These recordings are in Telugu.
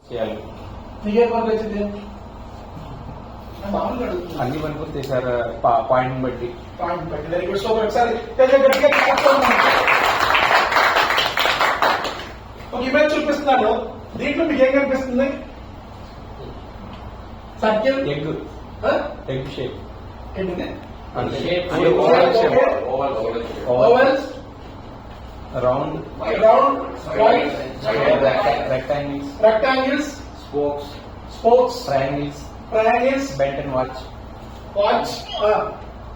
చేయాలి. మీకేం పనులు వచ్చింది? అన్ని పనిపోతే సార్ పాయింట్ బట్టి. Very good. సూపర్. ఒకసారి ఒక ఇమేజ్ చూపిస్తున్నాను. దీంట్లో మీకు ఏం కనిపిస్తుంది? సర్కిల్, ఎగ్ షేప్, ఏంటిది? Ovals, round, rectangles, spokes, triangles, bent and watch.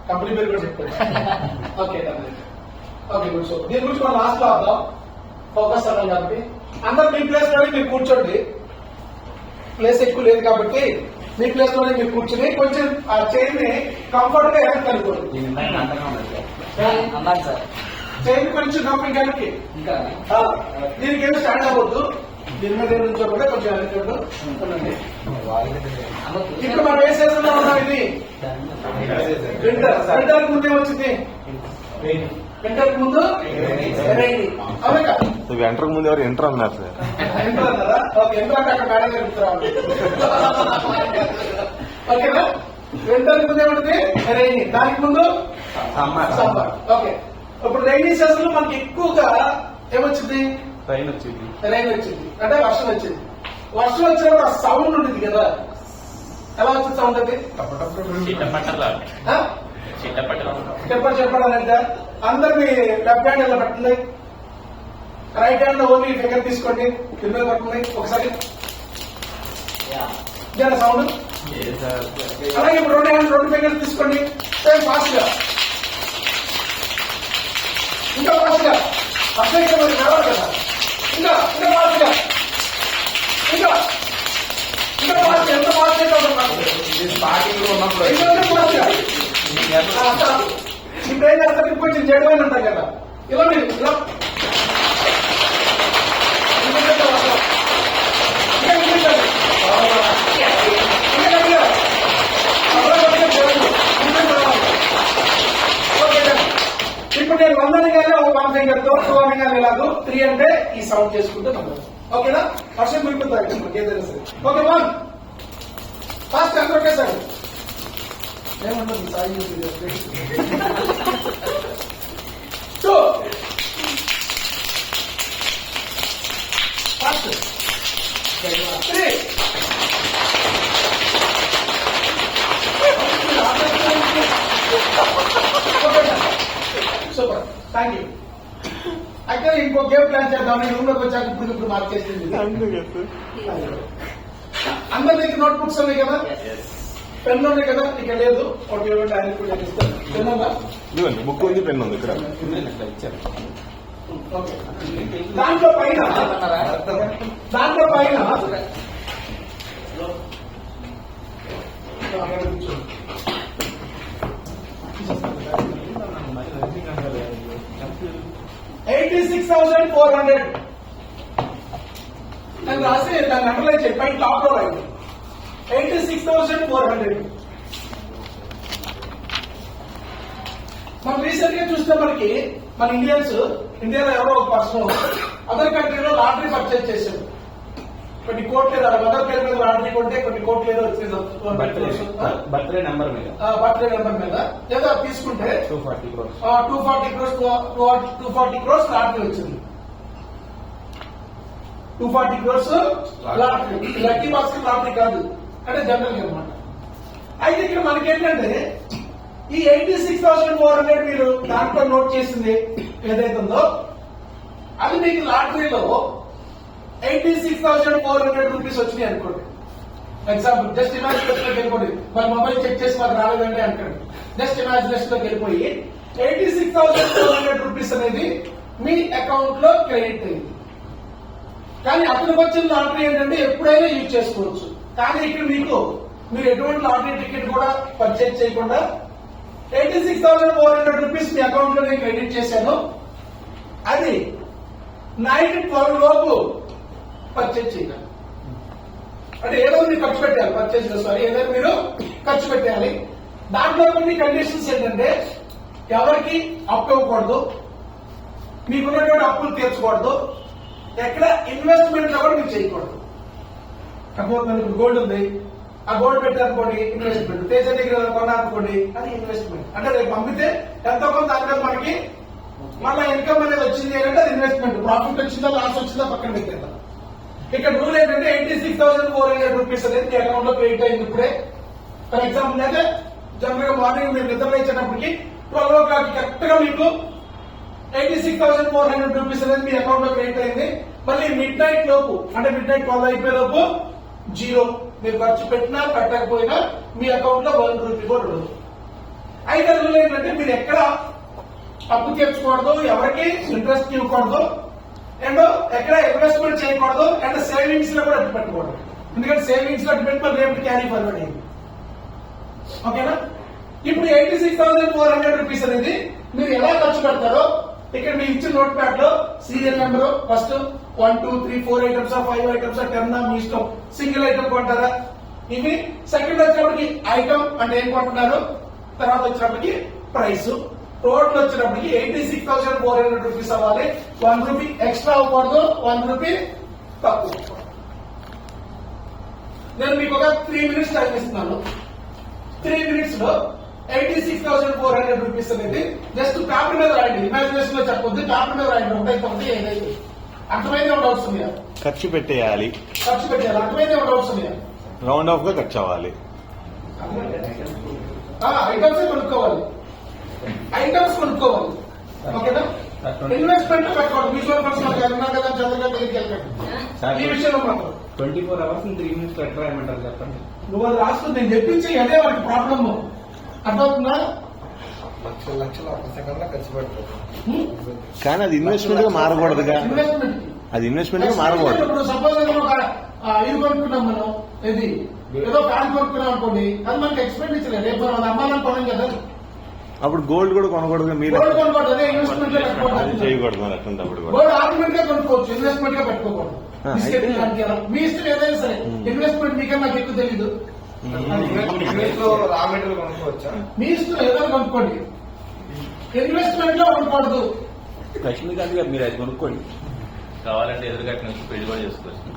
Company పేరు కూడా చెప్పండి. Okay good. సో దీని గురించి మనం లాస్ట్ లో వద్దాం. ఫోకస్ అన్నాం కాబట్టి అందరు మీ ప్లేస్ లోనే మీరు కూర్చోండి. ప్లేస్ ఎక్కువ లేదు కాబట్టి మీ ప్లేస్ లోనే మీరు కూర్చుని కొంచెం ఆ చైర్ ని కంఫర్ట్ గా వెనక్కి అనుకోండి. చైర్ కొంచెం కంపెనీ వెనక్కి. దీనికి ఏమి స్టాండ్ అవ్వద్దు. దీని మీద నుంచో కూడా కొంచెం వెనక్కి ఉండండి. ఇప్పుడు మనం ఏ సీజన్ లో ఉన్నాం? ఇది వింటర్ ముందే వచ్చింది. వింటర్ ముందు ఎంటర్ ముందు ఎవరు ఎంటర్ అన్నారు సార్? ఎంటర్ అన్నారా? ఓకే. ఎంటర్ అంటే అక్కడ మేడం జరుగుతారు. ఓకేనా? వింటర్ ముందు ఏమిటి? రైనీ. దానికి ముందు సమ్మర్. ఓకే. ఇప్పుడు రైనీ సీజన్ లో మనకి ఎక్కువగా ఏమొచ్చింది? రైన్ వచ్చింది. అంటే వర్షం వచ్చింది. వర్షం వచ్చినప్పుడు ఆ సౌండ్ ఉంటుంది కదా, ఎలా వచ్చింది సౌండ్? అది చెప్పాలంటే అందరు మీ లెఫ్ట్ హ్యాండ్ ఎలా పట్టింది, రైట్ హ్యాండ్ లో ఓన్లీ ఫింగర్ తీసుకోండి, కింద పట్టింది ఒకసారి సౌండ్. అలాగే ఇప్పుడు రెండు ఫింగర్ తీసుకోండి, సేమ్ ఫాస్ట్ గా, ఇంకా ఫాస్ట్ గా. అప్లై మరి రావాలి కదా, ఇంకా ఫాస్ట్ గా, ఇంకా ఫాస్ట్. ఎంత ఫాస్ట్ అయితే ఇప్పుడు ఏం చేస్తారు? కొంచెం జడమైన ఉంటాం కదా, ఇలా మీరు ఇలా ఇప్పుడు నేను 100 అనగానే ఒక 1 ఫింగర్ తో, 2 అనగానే ఇలాగో, 3 అంటే ఈ సౌండ్ చేసుకుంటూ నమ్మదు. ఓకేనా? వర్షం మిగులుతుంది ఏదైనా సరే. ఓకే 1 ఫాస్ట్ అందరూ ఒకేసారి. ఏమంటుంది Sai 2 fast 3 super. Thank you. అయితే ఇంకో గేమ్ ప్లాన్ చేద్దాం. నేను రూమ్ లోకి వచ్చాక ఇప్పుడు మార్చేస్తుంది. అందరి దగ్గర నోట్ బుక్స్ ఉన్నాయి కదా, పెన్ ఉన్నాయి కదా, ఇక్కడ లేదు. ఒకటి ఇవ్వండి, ఆయన కూడా ఇస్తాను. పెన్ ఉందా? బుక్ ఉంది, పెన్ ఉంది ఇక్కడ. దాంట్లో పైన 86,400 అని రాసి దాన్ని అండర్లైన్ చేయి. పైన టాప్ లో రాయండి 86,400. మనం రీసెంట్ గా చూస్తే మనకి మన ఇండియాలో ఎవరో ఒక పర్సన్ అదర్ కంట్రీలో లాటరీ పర్చేజ్ చేశాడు. కొన్ని కోట్లు ఏదో మదర్ పేరు మీద లాటరీ కొంటే కొన్ని కోట్లు ఏదో వచ్చింది. బర్త్డే నెంబర్ మీద ఏదో తీసుకుంటే 240 crores 240 crores లాటరీ వచ్చింది. 240 crores lottery. Lucky box lottery కాదు, అంటే జనరల్ అనమాట. అయితే ఇక్కడ మనకేంటంటే ఈ 86,400 మీరు దాంట్లో నోట్ చేసింది ఏదైతే ఉందో అది మీకు లాటరీలో 86,400 రూపీస్ వచ్చినాయి అనుకోండి. ఎగ్జాంపుల్ జస్ట్ ఇమాజినేషన్ లోకి వెళ్ళిపోయి మరి మొబైల్ చెక్ చేసి మాకు రాలేదంటే అంటాడు. జస్ట్ ఇమాజినేషన్ లోకి వెళ్ళిపోయి 86,400 రూపీస్ అనేది మీ అకౌంట్ లో క్రెడిట్ అయింది. కానీ అతనికి వచ్చిన లాటరీ ఏంటంటే ఎప్పుడైనా యూజ్ చేసుకోవచ్చు. కానీ ఇక్కడ మీరు ఎటువంటి లాటరీ టికెట్ కూడా పర్చేజ్ చేయకుండా 86,400 రూపీస్ మీ అకౌంట్ లో నేను క్రెడిట్ చేశాను. అది నైట్ 12 లోపు పర్చేజ్ చేయాలి. అంటే ఏదో మీరు ఖర్చు పెట్టాలి, పర్చేజ్ ఏదైనా మీరు ఖర్చు పెట్టాలి. దాంట్లో కొన్ని కండిషన్స్ ఏంటంటే ఎవరికి అప్పు ఇవ్వకూడదు, మీకున్నటువంటి అప్పులు తీర్చకూడదు, ఎక్కడ ఇన్వెస్ట్మెంట్ లో కూడా మీరు చేయకూడదు. అర్థమవుతుంది. ఇప్పుడు గోల్డ్ ఉంది, ఆ గోల్డ్ పెట్టారనుకోండి ఇన్వెస్ట్మెంట్. తేజ దగ్గర కొనాలనుకోండి అది ఇన్వెస్ట్మెంట్. అంటే రేపు అమ్మితే ఎంతో కొంత దాని మీద మనకి మళ్ళీ ఇన్కమ్ అనేది వచ్చింది అంటే అది ఇన్వెస్ట్మెంట్. ప్రాఫిట్ వచ్చిందా లాస్ వచ్చిందా పక్కన పెట్టేద్దాం. ఇక్కడ రూల్ ఏంటంటే 86,400 రూపీస్ అనేది మీ అకౌంట్ లో క్రెడిట్ అయింది ఇప్పుడే. ఫర్ ఎగ్జాంపుల్ అయితే జనరల్ గా మార్నింగ్ మీరు నిద్ర లేచేటప్పటికి 12 o'clock కరెక్ట్ గా మీకు 86,400 రూపీస్ అనేది మీ అకౌంట్ లో క్రెడిట్ అయింది. మళ్ళీ మిడ్ నైట్ లోపు అంటే మిడ్ నైట్ 12 అయిపోయే లోపు జీరో. మీరు ఖర్చు పెట్టినా పెట్టకపోయినా మీ అకౌంట్ లో 1 రూపీ కూడా ఉండదు. అయితే రూల్ ఏంటంటే మీరు ఎక్కడ అప్పు తెచ్చుకోవడదు, ఎవరికి ఇంట్రెస్ట్ ఇవ్వకూడదు, అండ్ ఎక్కడ ఇన్వెస్ట్మెంట్ చేయకూడదు, అండ్ సేవింగ్స్ లో కూడా అట్టు పెట్టకూడదు. ఎందుకంటే సేవింగ్స్ లో అట్టు పెట్టి మళ్ళీ రేపు క్యారీ ఫార్వర్డ్ అయింది. ఓకేనా? ఇప్పుడు 86,400 రూపీస్ అనేది మీరు ఎలా ఖర్చు పెడతారో ఇక్కడ మీరు ఇచ్చిన నోట్ ప్యాడ్ లో serial number first 1, 2, 3, 4 items 5 items 10 మీ ఇష్టం. సింగిల్ ఐటమ్ కొంటారా ఇవి. సెకండ్ వచ్చినప్పటికి ఐటమ్ అంటే ఏం కొంటున్నారు, తర్వాత వచ్చినప్పటికి ప్రైస్. టోటల్ వచ్చినప్పటికి 86,400 రూపీస్ అవ్వాలి. 1 రూపీ ఎక్స్ట్రా అవ్వకూడదు, 1 రూపీ తక్కువ. నేను మీకు ఒక 3 minutes టైం ఇస్తున్నాను. 3 minutes లో 86,400 రూపీస్ అనేది జస్ట్ పేపర్ మీద రాయండి. ఇమాజినేషన్ లో చెప్పొద్దు, పేపర్ మీద రాయండి. ఒకటైతే ఏదైతే అర్థమైంది డౌట్స్ ఉన్నాయా? ఖర్చు పెట్టేయాలి, ఖర్చు పెట్టాలి. అర్థమైంది డౌట్స్ ఉన్నాయా? రౌండ్ ఆఫ్ గా ఖర్చు అవ్వాలి. ఐటమ్స్ కొనుక్కోవాలి, ఐటమ్స్ కొనుక్కోవాలి. ఓకేనా? ఇన్వెస్ట్మెంట్ పెట్టుకోవాలి. మ్యూచువల్ ఫండ్స్ మనకి ఉన్నారు కదా, చంద్రగా దగ్గరికి వెళ్ళండి. ఈ విషయంలో మాత్రం 24 hours 3 minutes లో ఎట్లా రాయమంటారు చెప్పండి. నువ్వు అది రాసుకుని నేను చెప్పించి అదే వాడికి ప్రాబ్లమ్. అర్థమవుతుందా? లక్షలు ఒక సెకండ్ లో ఖర్చు పెడతారు. కానీ అది ఇన్వెస్ట్మెంట్ గా మారకూడదుగా. ఇన్వెస్ట్మెంట్ అది ఇన్వెస్ట్మెంట్ గా మారకూడదు. ఇప్పుడు సపోజ్ ఒక ఇది కొనుక్కున్నాం మనం, ఇది ఏదో ఫ్యాన్ కొనుక్కున్నాం అనుకోండి, అది మనకి ఎక్స్పెండిచర్. రేపు మనం అమ్మాలని కొనం కదా, అప్పుడు గోల్డ్ కూడా కొనకూడదు. మీరు గోల్డ్ కొనుక్కోవద్దు, అదే ఇన్వెస్ట్మెంట్ అది పెట్టుకోవద్దు. చేయకూడదు. మరి అట్లాంటప్పుడు కూడా గోల్డ్ ఆర్గ్యుమెంట్ గా కొనుక్కోవచ్చు, ఇన్వెస్ట్మెంట్ గా పెట్టుకోకూడదు. బిస్కెట్ అయితే- లాంటి అలా. మీ ఇష్టం ఏదైనా సరే. ఇన్వెస్ట్మెంట్ మీకన్నా నాకు ఎక్కువ తెలీదు. ఇంగ్లీష్లో రా మెటీరియల్ కొనుక్కోవచ్చా? మీ ఇష్టం ఏదైనా కొనుక్కోండి, ఇన్వెస్ట్మెంట్ లో కొనుక్కోవద్దు. లక్ష్మీకాంత్ గారు మీరు అది కొనుక్కోండి. కావాలంటే ఎదురుగట్టిన వచ్చి పెళ్లి కూడా చేసుకోవచ్చు.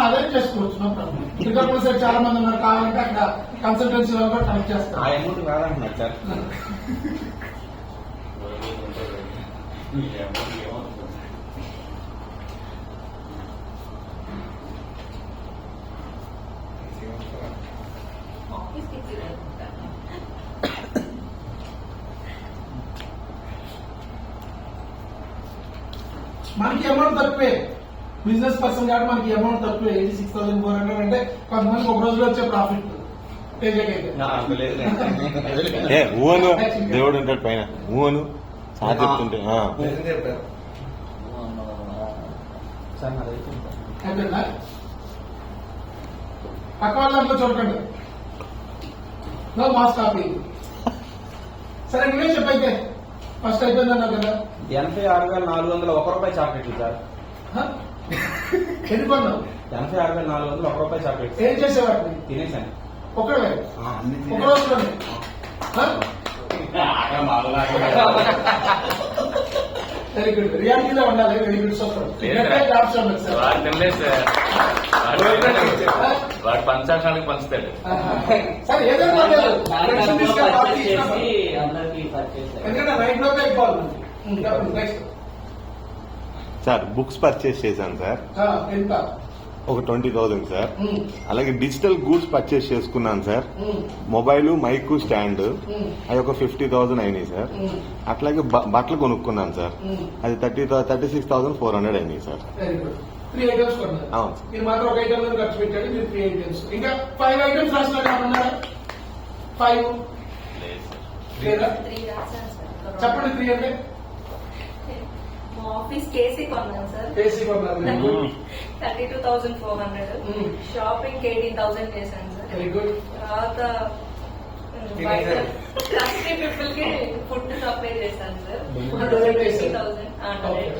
అదే చేసుకోవచ్చు, నో ప్రాబ్లం. శ్రీకాకుళం సైడ్ చాలా మంది ఉన్నారు, కావాలంటే అక్కడ కన్సల్టెన్సీ వాళ్ళు కూడా కనెక్ట్ ఆ చేస్తారు. అమౌంట్ రాదంటున్నారు సార్. మనకి అమౌంట్ తక్కువే, బిజినెస్ పర్సన్ కాబట్టి మనకి అమౌంట్ తక్కువే. 86,400 అంటే కొంతమందికి ఒక రోజులో వచ్చే ప్రాఫిట్. అంత లేదు. ఏ ఊను దేవుడు ఉంటాడు పైన. ఊను సార్ చెప్తుంటే నిజం చెప్పారు. సార్ నాదైతే అయిపోయిందా? పక్క వాళ్ళంతా చూడకండి, నో మాస్ కాపీ. సరే నువ్వే చెప్పైతే ఫస్ట్ అయిపోయిందన్నావు కదా. 86,400 ₹1 చాక్లెట్లు సార్. ఎన్ని కొన్నావు? 86,400 ₹1 చాక్లెట్ ఏం చేసేవాడిని? తినేసాను. ఒకడే ఒక రోజులోనే. Very good. రియాలిటీలో ఉండాలి. Very good. సూపర్. వాడు తినలేదు సార్. వాడు పంచాక్షానికి పంచుతాడు. సరే ఏదైనా పర్లేదు. ఫ్రెండ్స్ తీసుకెళ్ళి పార్టీ ఇచ్చినప్పుడు. అందరికి పర్చేస్ ఎందుకంటే రైట్ లోపే అయిపోవాలి. నెక్స్ట్ సార్ బుక్స్ పర్చేస్ చేశాను సార్. ఎంత? ఒక 20,000 సార్. అలాగే డిజిటల్ గూడ్స్ పర్చేస్ చేసుకున్నాను సార్. మొబైల్, మైక్, స్టాండ్ అది ఒక 50,000 అయినాయి సార్. అట్లాగే బట్టలు కొనుక్కున్నాను సార్. అది 36,400 అయినాయి సార్. Very good. 3 ఐటమ్స్ కొన్నారు. అవును. మీరు మాత్రం ఒక ఐటమ్ ఖర్చు పెట్టండి. మీరు 3 ఐటమ్స్, ఇంకా 5 ఐటమ్స్ రాసిన కామన్నారా? 5 లేదు సార్. లేదా? 3 రాశాను సార్. చెప్పండి. 3 అంటే మా ఆఫీస్ కేసీ కొన్నాను సార్. ఏసీ కొన్నారు. 32,400. షాపింగ్ 18,000 చేశాను సార్. Very good. తర్వాత బయట ట్రస్టీ పీపుల్ కి ఫుడ్ సప్లై చేశాను సార్. 20,000.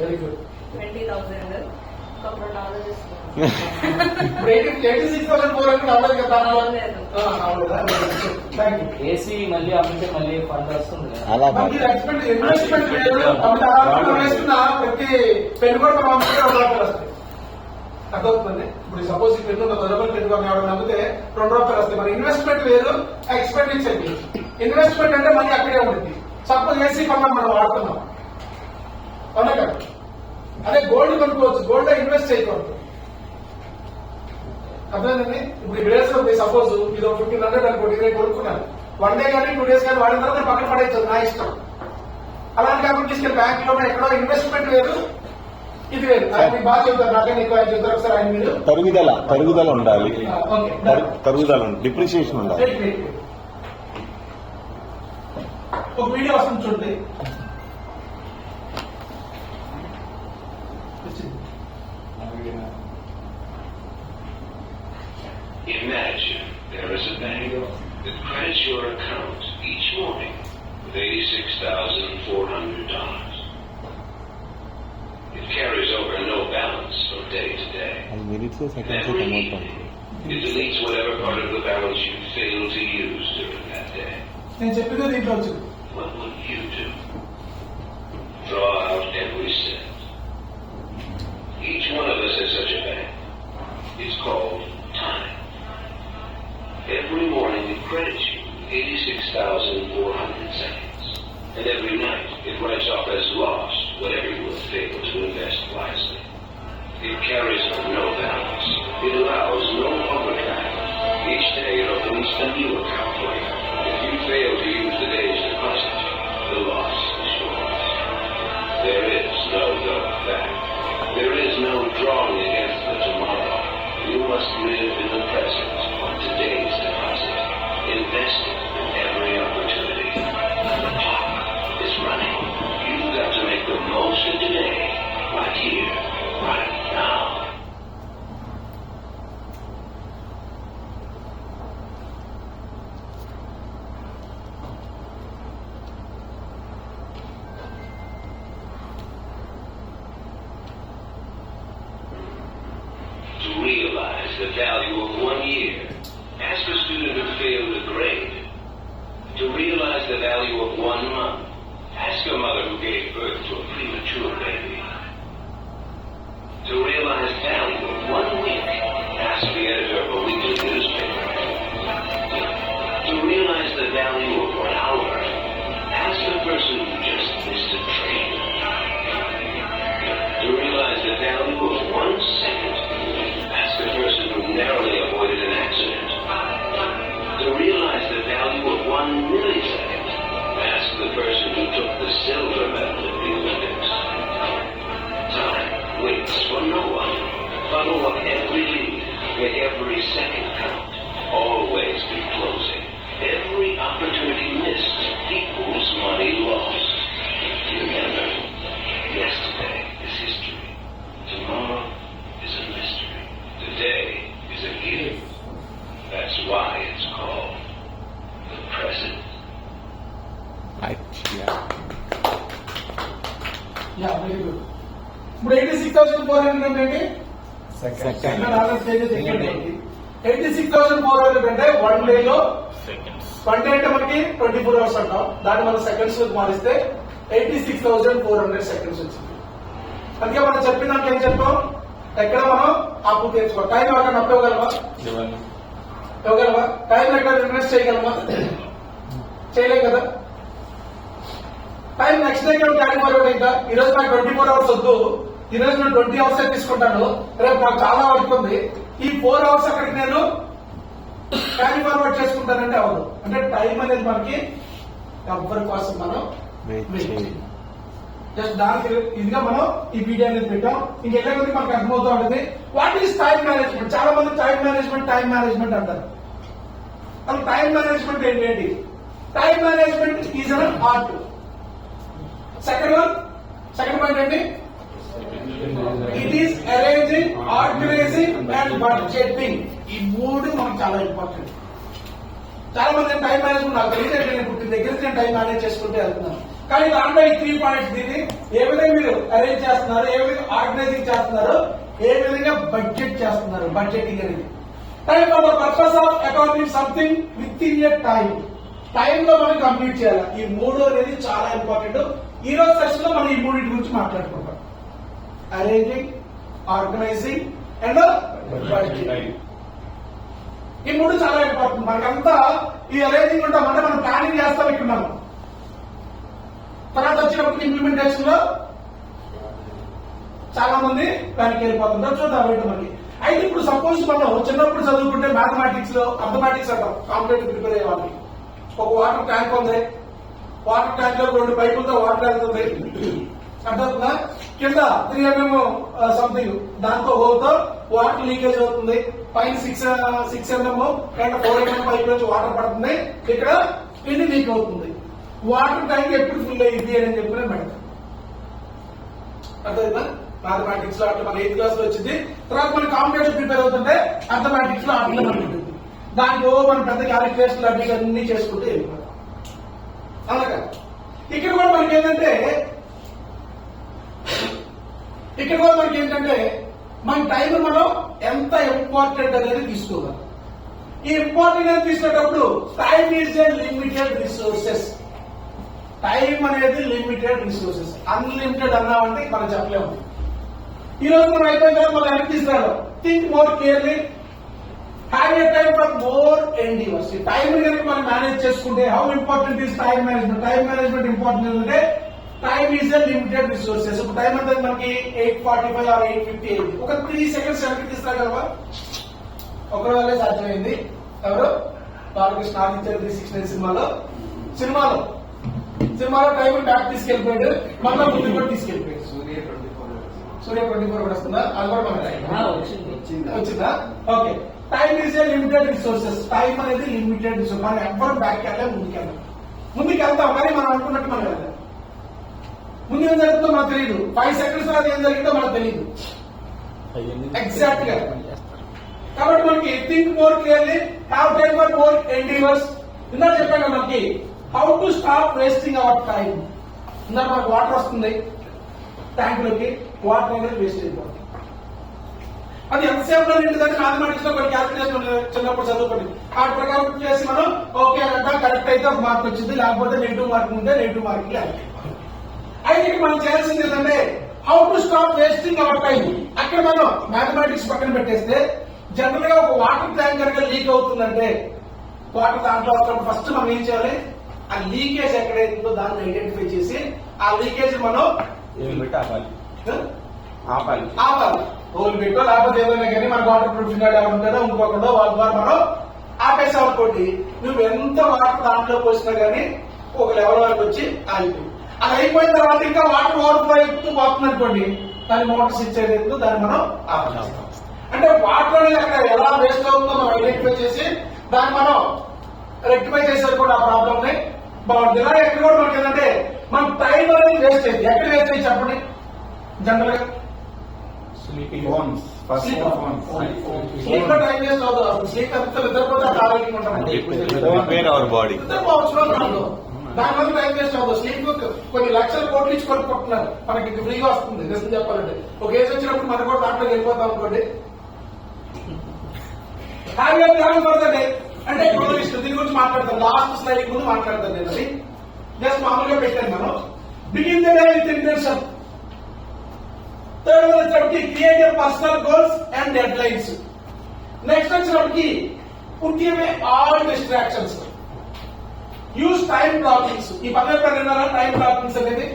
Very good. 20,000. అప్పుడు ఆలోచిస్తున్నాను. ఇప్పుడు 86,400 అవ్వదు కదా. అవ్వలేదు. Thank you. ఏసీ మళ్ళీ అమ్మితే మళ్ళీ ఫండ్ వస్తుంది కదా. అలా మనకి ఇన్వెస్ట్మెంట్ లేదు. కాబట్టి ఆ వేసుకున్న ప్రతి పెన్ను కూడా మనం వస్తాయి. అర్థమవుతుంది. ఇప్పుడు సపోజ్ ఈ పెన్ను 10 రూపాయలు పెట్టుకొని ఎవరు నమ్మితే 2 రూపాయలు వస్తాయి. మరి ఇన్వెస్ట్మెంట్ వేరు, ఎక్స్పెండిచర్ వేరు. ఇన్వెస్ట్మెంట్ అంటే మనీ అక్కడే ఉంటుంది. సపోజ్ ఏసీ కొన్నాం మనం వాడుతున్నాం, అవునా కదా? అదే గోల్డ్ కొనుక్కోవచ్చు, గోల్డ్ ఇన్వెస్ట్ చేయకూడదు. అర్థమైందండి. ఇప్పుడు ఈ డేస్ లో సపోజ్ ఇది 1500 అనుకోండి, నేను కొనుక్కున్నాను. 1 డే కానీ 2 days కానీ వాడిన తర్వాత నేను పక్కన పడేయచ్చు, నా ఇష్టం. అలాంటి కాబట్టి తీసుకెళ్ళి బ్యాంక్ లో ఎక్కడో ఇన్వెస్ట్మెంట్ వేరు, ఇది వేరు. ఆయన మీకు బాగా చెబుతారు, నాకైనా ఎక్కువ ఆయన చెబుతారు. ఒకసారి ఆయన మీరు తరుగుదల ఉండాలి, ఓకే తరుగుదల డిప్రిసియేషన్ ఉండాలి. ఒక వీడియో వస్తుంది చూడండి. Imagine there is a bank that credits your account each morning with $86,400. It carries over no balance from day to day. Every evening, it deletes whatever part of the balance you failed to use during that day. నేను చెప్పేది దీంట్లో వచ్చింది. What would you do? Draw out every cent. Each one of us has such a bank. It's called time. Every morning it credits you 86,400 seconds. And every night it writes off as lost whatever you have failed to invest wisely. It carries no balance. It allows no overdraft. Each day it opens a new account for you. If you fail to use the day's deposit, the loss is yours. There is no going back. There is no drawing against the tomorrow. You must live in the present on today's deposit. Invest it in every opportunity. The clock is running. You've got to make the most of today, right here, right now. To realize the value of 1 year, ask a student who failed a grade. To realize the value of 1 month, ask a mother who gave birth to a premature baby. To realize the value of 1 week, ask the editor of a weekly newspaper. To realize the value of 1 hour, ask the person who just missed a train. To realize the value of 1 second, ask the person who narrowly avoided an accident. To realize the value of 1 millisecond, ask the person who took the silver medal at the Olympics. Time waits for no one. Follow up every lead. Make every second count. Always be closing. Every opportunity missed equals money lost. Remember, yesterday is history. Tomorrow is a mystery. Today is a gift. That's why it's called the present. Yeah very good. ఇప్పుడు 86,400 ఏంటంటే సెకండ్ డాలర్స్ అయితే చెప్పండి. 86,400 అంటే 1 డేలో సెకండ్స్. 1 డే అంటే మనకి 24 hours అంటాం. దాన్ని మనం సెకండ్స్ మారిస్తే 86,400 సెకండ్స్ వచ్చింది. అందుకే మనం చెప్పిన దాంట్లో ఏం చెప్పాం, ఎక్కడ మనం అప్పు తెచ్చుకో. టైం ఎక్కడ ఇవ్వగలమా? ఇవ్వగలమా? టైం ఎక్కడ ఇన్వెస్ట్ చేయగలమా? చేయలేం కదా. Time next day carry forward. ఇంకా ఈ రోజు నాకు 24 hours వద్దు, ఈ రోజు నేను 20 hours తీసుకుంటాను, రేపు నాకు చాలా వర్క్ ఉంది, ఈ 4 hours అక్కడికి నేను క్యారీ ఫార్వర్డ్ చేసుకుంటానంటే అవ్వదు. అంటే టైం అనేది మనకి ఎవరి కోసం మనం జస్ట్ దానికి ఇదిగా మనం ఈ వీడియో అనేది పెట్టాం. ఇంకెళ్ళే కొద్ది మనకు అర్థమవుతూ ఉంటుంది వాట్ ఈస్ టైం మేనేజ్మెంట్. చాలా మంది టైం మేనేజ్మెంట్ అంటారు. అసలు టైం మేనేజ్మెంట్ ఏంటి? Time management is an art. Second point ఏంటి? It is arranging, organizing and budgeting. ఈ 3 మనకు చాలా ఇంపార్టెంట్. చాలా మంది టైం మేనేజ్మెంట్ నాకు తెలియదు, నేను పుట్టిన దగ్గర నుంచి నేను టైం మేనేజ్ చేసుకుంటే వెళ్తున్నాను. కానీ దాంట్లో ఈ 3 పాయింట్స్ దీన్ని ఏ విధంగా మీరు అరేంజ్ చేస్తున్నారు, ఏ విధంగా ఆర్గనైజింగ్ చేస్తున్నారు, ఏ విధంగా బడ్జెట్ చేస్తున్నారు. బడ్జెటింగ్ అనేది time for the purpose of accounting something with in a time. Time లో మనం కంప్లీట్ చేయాలి. ఈ 3 అనేది చాలా ఇంపార్టెంట్. ఈ రోజు సెషన్ లో మనం ఈ 3 గురించి మాట్లాడుకుంటాం. Arranging, organizing and budget. ఈ మూడు చాలా ఇంపార్టెంట్. మనకంతా ఈ అరేంజింగ్ ఉంటామంటే మనం ప్లానింగ్ చేస్తాం ఇక్కడ మనం. తర్వాత వచ్చినప్పుడు ఇంప్లిమెంటేషన్ లో చాలా మంది దానికి వెళ్ళిపోతుంటారు. చూద్దాం ఏంటి మనకి. అయితే ఇప్పుడు సపోజ్ మనం చిన్నప్పుడు చదువుకుంటే మ్యాథమెటిక్స్ లో అర్థమెటిక్స్ అంటాం. కాంపిటేటివ్ ప్రిపేర్ అయ్యే వాళ్ళకి ఒక వాటర్ ట్యాంక్ ఉంది. వాటర్ ట్యాంక్ లో 2 పైపులతో వాటర్ వెళ్తుంది. అర్థమవుతుందా? కింద 3 mm సంథింగ్ దాంతో హోల్తో వాటర్ లీకేజ్ అవుతుంది. పైన 6 mm అండ్ 4 mm పైప్ నుంచి వాటర్ పడుతుంది. ఇక్కడ ఇది లీక్ అవుతుంది. వాటర్ ట్యాంక్ ఎప్పుడు ఫుల్ అయ్యింది అని చెప్పి మేడం అర్థమైందా? మ్యాథమెటిక్స్ లో అట్లా మన 8th క్లాస్ లో వచ్చింది. తర్వాత మనం కాంపిటేటివ్ ప్రిపేర్ అవుతుంటే అర్థమెటిక్స్ లో అట్లా మనకి ఉంటుంది. దానికి మనం పెద్ద క్యాలిక్యులేషన్ అన్ని చేసుకుంటూ వెళ్ళిపోతాం. అలాగా ఇక్కడ కూడా మనకి ఏంటంటే మన టైం మనం ఎంత ఇంపార్టెంట్ అనేది తీసుకోవాలి. ఈ ఇంపార్టెంట్ అనేది తీసుకునేటప్పుడు time is a limited resources. Time అనేది లిమిటెడ్ రిసోర్సెస్. అన్లిమిటెడ్ అన్నామంటే మనం చెప్పలేము. ఈ రోజు మనం అయిపోయిన తర్వాత మనం వెనక్కి తీసుకురాడు. Think more clearly, have a time for more endeavours. ఈ టైం కనుక మనం మేనేజ్ చేసుకుంటే how important is time management. Time management important ఏంటంటే time is a limited resources. ఇప్పుడు టైం అంటే మనకి 8:45 or 8:50 అయింది. ఒక 3 seconds వెనక్కి తీసుకురాగలవా? ఒకవేళ సాధ్యమైంది. ఎవరు? బాలకృష్ణ ఆదిత్య 369 సినిమాలో టైం బ్యాక్ తీసుకెళ్లిపోయాడు. మళ్ళీ ముందు కూడా తీసుకెళ్లిపోయాడు. సూర్య 24 కూడా వస్తుందా? అది కూడా మన వచ్చిందా? Okay. Time is a limited resources. Time అనేది లిమిటెడ్ రిసోర్స్. మనం ఎవ్వరు బ్యాక్ వెళ్ళాలి, ముందుకు వెళ్తాం కానీ మనం అనుకున్నట్టు మనం వెళ్ళాలి. ముందు ఏం జరుగుతుందో మనకు తెలియదు. 5 seconds తర్వాత ఏం జరిగిందో మనకు తెలియదు ఎగ్జాక్ట్ గా. కాబట్టి మనకి think more clearly, have time for more endeavours. ఇందాక చెప్పాను మనకి how to stop wasting our time. ఇందాక మనకు వాటర్ వస్తుంది ట్యాంక్ లోకి, వాటర్ అనేది వేస్ట్ అయిపోతుంది. అది ఎంతసేపు నిండుదంటే మ్యాథమెటిక్స్ లో కొన్ని క్యాల్కులేషన్ చిన్నప్పుడు చదువుకోండి. వాటి ప్రకారం చేసి మనం ఓకే అంటే కరెక్ట్ అయితే ఒక మార్క్ వచ్చింది, లేకపోతే నెగిటివ్ మార్క్ ఉంటే నెగిటివ్ మార్క్. అయితే మనం చేయాల్సింది ఏంటంటే how to stop wasting our time. అక్కడ మనం మ్యాథమెటిక్స్ పక్కన పెట్టేస్తే జనరల్ గా ఒక వాటర్ ట్యాంక్ కనుక లీక్ అవుతుందంటే వాటర్ దాంట్లో ఫస్ట్ మనం ఏం చేయాలి? ఆ లీకేజ్ ఎక్కడైతుందో దాన్ని ఐడెంటిఫై చేసి ఆ లీకేజ్ మనం ఆపాలి. హోల్ పెట్టో లేకపోతే ఏదైనా కానీ మన వాటర్ ప్రూఫింగ్ ఉంటుందో ఇంకొకటో వాళ్ళ ద్వారా మనం ఆపేసామనుకోండి. నువ్వు ఎంత వాటర్ దాంట్లో పోసినా గానీ ఒక లెవెల్ వరకు వచ్చి ఆగిపోయి అది అయిపోయిన తర్వాత ఇంకా వాటర్ ఓవర్ఫ్లో ఎక్కుతూ పోతుంది అనుకోండి, దాని మోటార్ స్విచ్ ఏదైతుందో దాన్ని మనం ఆపేస్తాం. అంటే వాటర్ అనేది అక్కడ ఎలా వేస్ట్ అవుతుందో మనం ఐడెంటిఫై చేసి దాన్ని మనం రెక్టిఫై చేసేది కూడా ఆ ప్రాబ్లమ్ ని బాగుంటుంది. ఇలా ఎక్కడ కూడా మనకి ఏంటంటే మన టైం అనేది వేస్ట్ అయింది. ఎక్కడ వేస్ట్ అయ్యి చెప్పండి? జనరల్ గా స్లీప్ లో టైం వేస్ట్ అవుతుంది. స్లీప్ అంతా నిద్రపోతే ఆరోగ్యంగా ఉంటాం. దానివల్ల టైం వేస్ట్ అవుతుంది. స్లీప్ కొన్ని లక్షల కోట్లు ఇచ్చి కొనుక్కుంటున్నారు. మనకి ఫ్రీగా వస్తుంది నిజం చెప్పాలంటే. ఒక ఏజ్ వచ్చినప్పుడు మనం కూడా దాంట్లో వెళ్ళిపోతాం అనుకోండి. అంటే దీని గురించి మాట్లాడతాను. లాస్ట్ స్లైడ్ ముందు మాట్లాడతాను నేను. అది జస్ట్ మామూలుగా పెట్టాను మనం. Begin the day with intention. Third one వచ్చేటప్పటికి create your personal goals and deadlines. Next వచ్చేటప్పటికి put away all distractions. Use time blockings. ఈ పదవి ఎప్పుడు విన్నారా? టైం బ్లాకింగ్స్ అనేది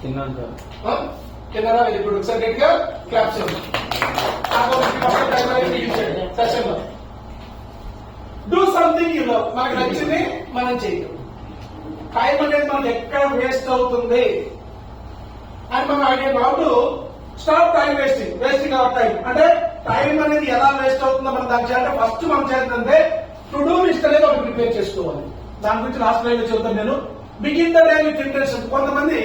కింద వెరీ గుడ్. ఒకసారి గట్టిగా క్లాప్ చేయండి. సెషన్ లో డూ సంథింగ్ యూ లవ్. మనకు నచ్చింది మనం చేయగలం. టైం అనేది మనకి ఎక్కడ వేస్ట్ అవుతుంది అని మనం idea. How to stop time wasting our time. అంటే టైం అనేది ఎలా వేస్ట్ అవుతుందో మనం దానికి చేయాలంటే ఫస్ట్ మనం చేయాలంటే టు డూ లిస్ట్ అనేది ఒకటి ప్రిపేర్ చేసుకోవాలి. దాని గురించి లాస్ట్ లైన్ లో చెబుతాను నేను. Begin the day with intention. కొంతమంది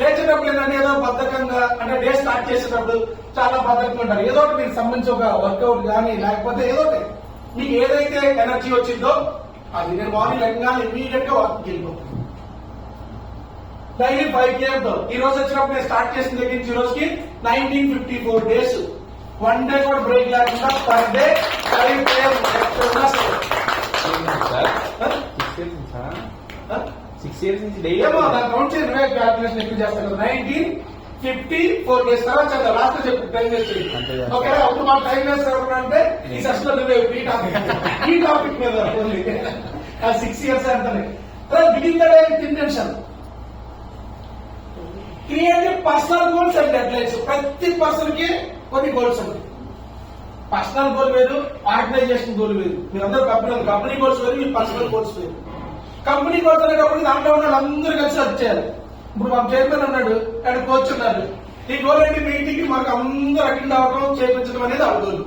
లేచేటప్పుడు ఏంటంటే ఏదో బద్ధకంగా, అంటే డే స్టార్ట్ చేసేటప్పుడు చాలా బద్ధకంగా ఉంటారు. ఏదో ఒకటి మీకు సంబంధించి ఒక వర్కౌట్ కానీ లేకపోతే ఏదో ఒకటి మీకు ఏదైతే ఎనర్జీ వచ్చిందో అది నేను మార్నింగ్ లెక్కగానే ఇమీడియట్ గా వాకింగ్ వెళ్ళిపోతాను. డైలీ 5 km తో. ఈ రోజు వచ్చినప్పుడు నేను స్టార్ట్ చేసిన దగ్గర నుంచి ఈ రోజుకి 1954 days. 1 day కూడా బ్రేక్ లేకుండా పర్ డే 5 km. 6 years నుంచి డైలీ దాని కౌంట్ చేసి క్యాల్కులేషన్ ఎక్కువ చేస్తాను. 1954 54 days తర్వాత చదువు లాస్ట్ చెప్పు 10 days అంతే. ఓకే అప్పుడు మా టైం వేస్ట్ అంటే ఈ సెషన్ లో ఈ టాపిక్ మీద ఓన్లీ 6 years అంటానే begin the day with intention create personal goals and deadlines ప్రతి పర్సన్ కి కొన్ని గోల్స్ ఉంటాయి పర్సనల్ గోల్ వేరు ఆర్గనైజేషన్ గోల్ వేరు మీరందరూ కంపెనీ గోల్స్ వేరు మీ పర్సనల్ గోల్స్ వేరు కంపెనీ గోల్స్ అనేటప్పుడు దాంట్లో ఉన్న వాళ్ళందరూ కలిసి వర్క్ చేయాలి ఇప్పుడు మా చైర్మన్ ఉన్నాడు అండ్ కోచ్ ఉన్నారు ఈ గోల్ ఏంటి మీటింగ్ కి మనకు అందరూ అటెండ్ అవ్వడం చేయించడం అనేది ఆ గోల్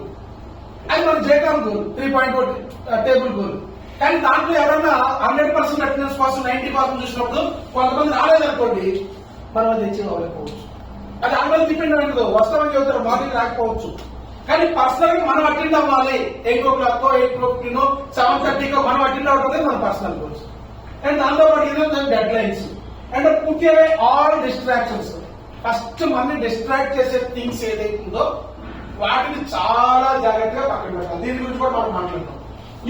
అది మన జేకామ్ గోల్ 3.4 టేబుల్ గోల్ కానీ దాంట్లో ఎవరన్నా 100% అటెండెన్స్ కోసం 90% చూసినప్పుడు కొంతమంది రాలేదనుకోండి మనం అది అచీవ్ అవ్వలేకపోవచ్చు అది అందరూ డిపెండ్ అయ్యిందో వస్తామని చెబుతారు మార్నింగ్ రాకపోవచ్చు కానీ పర్సనల్ గా మనం అటెండ్ అవ్వాలి 8 o'clock 8:15 7:30 మనం అటెండ్ అవ్వడం మన పర్సనల్ గోల్స్ అండ్ దాంతో పాటు dead lines and put away all distractions first మనని డిస్ట్రాక్ట్ చేసే థింగ్స్ ఏదైతుందో వాటిని చాలా జాగ్రత్తగా పక్కన పెట్టాలి దీని గురించి కూడా మనం మాట్లాడతాం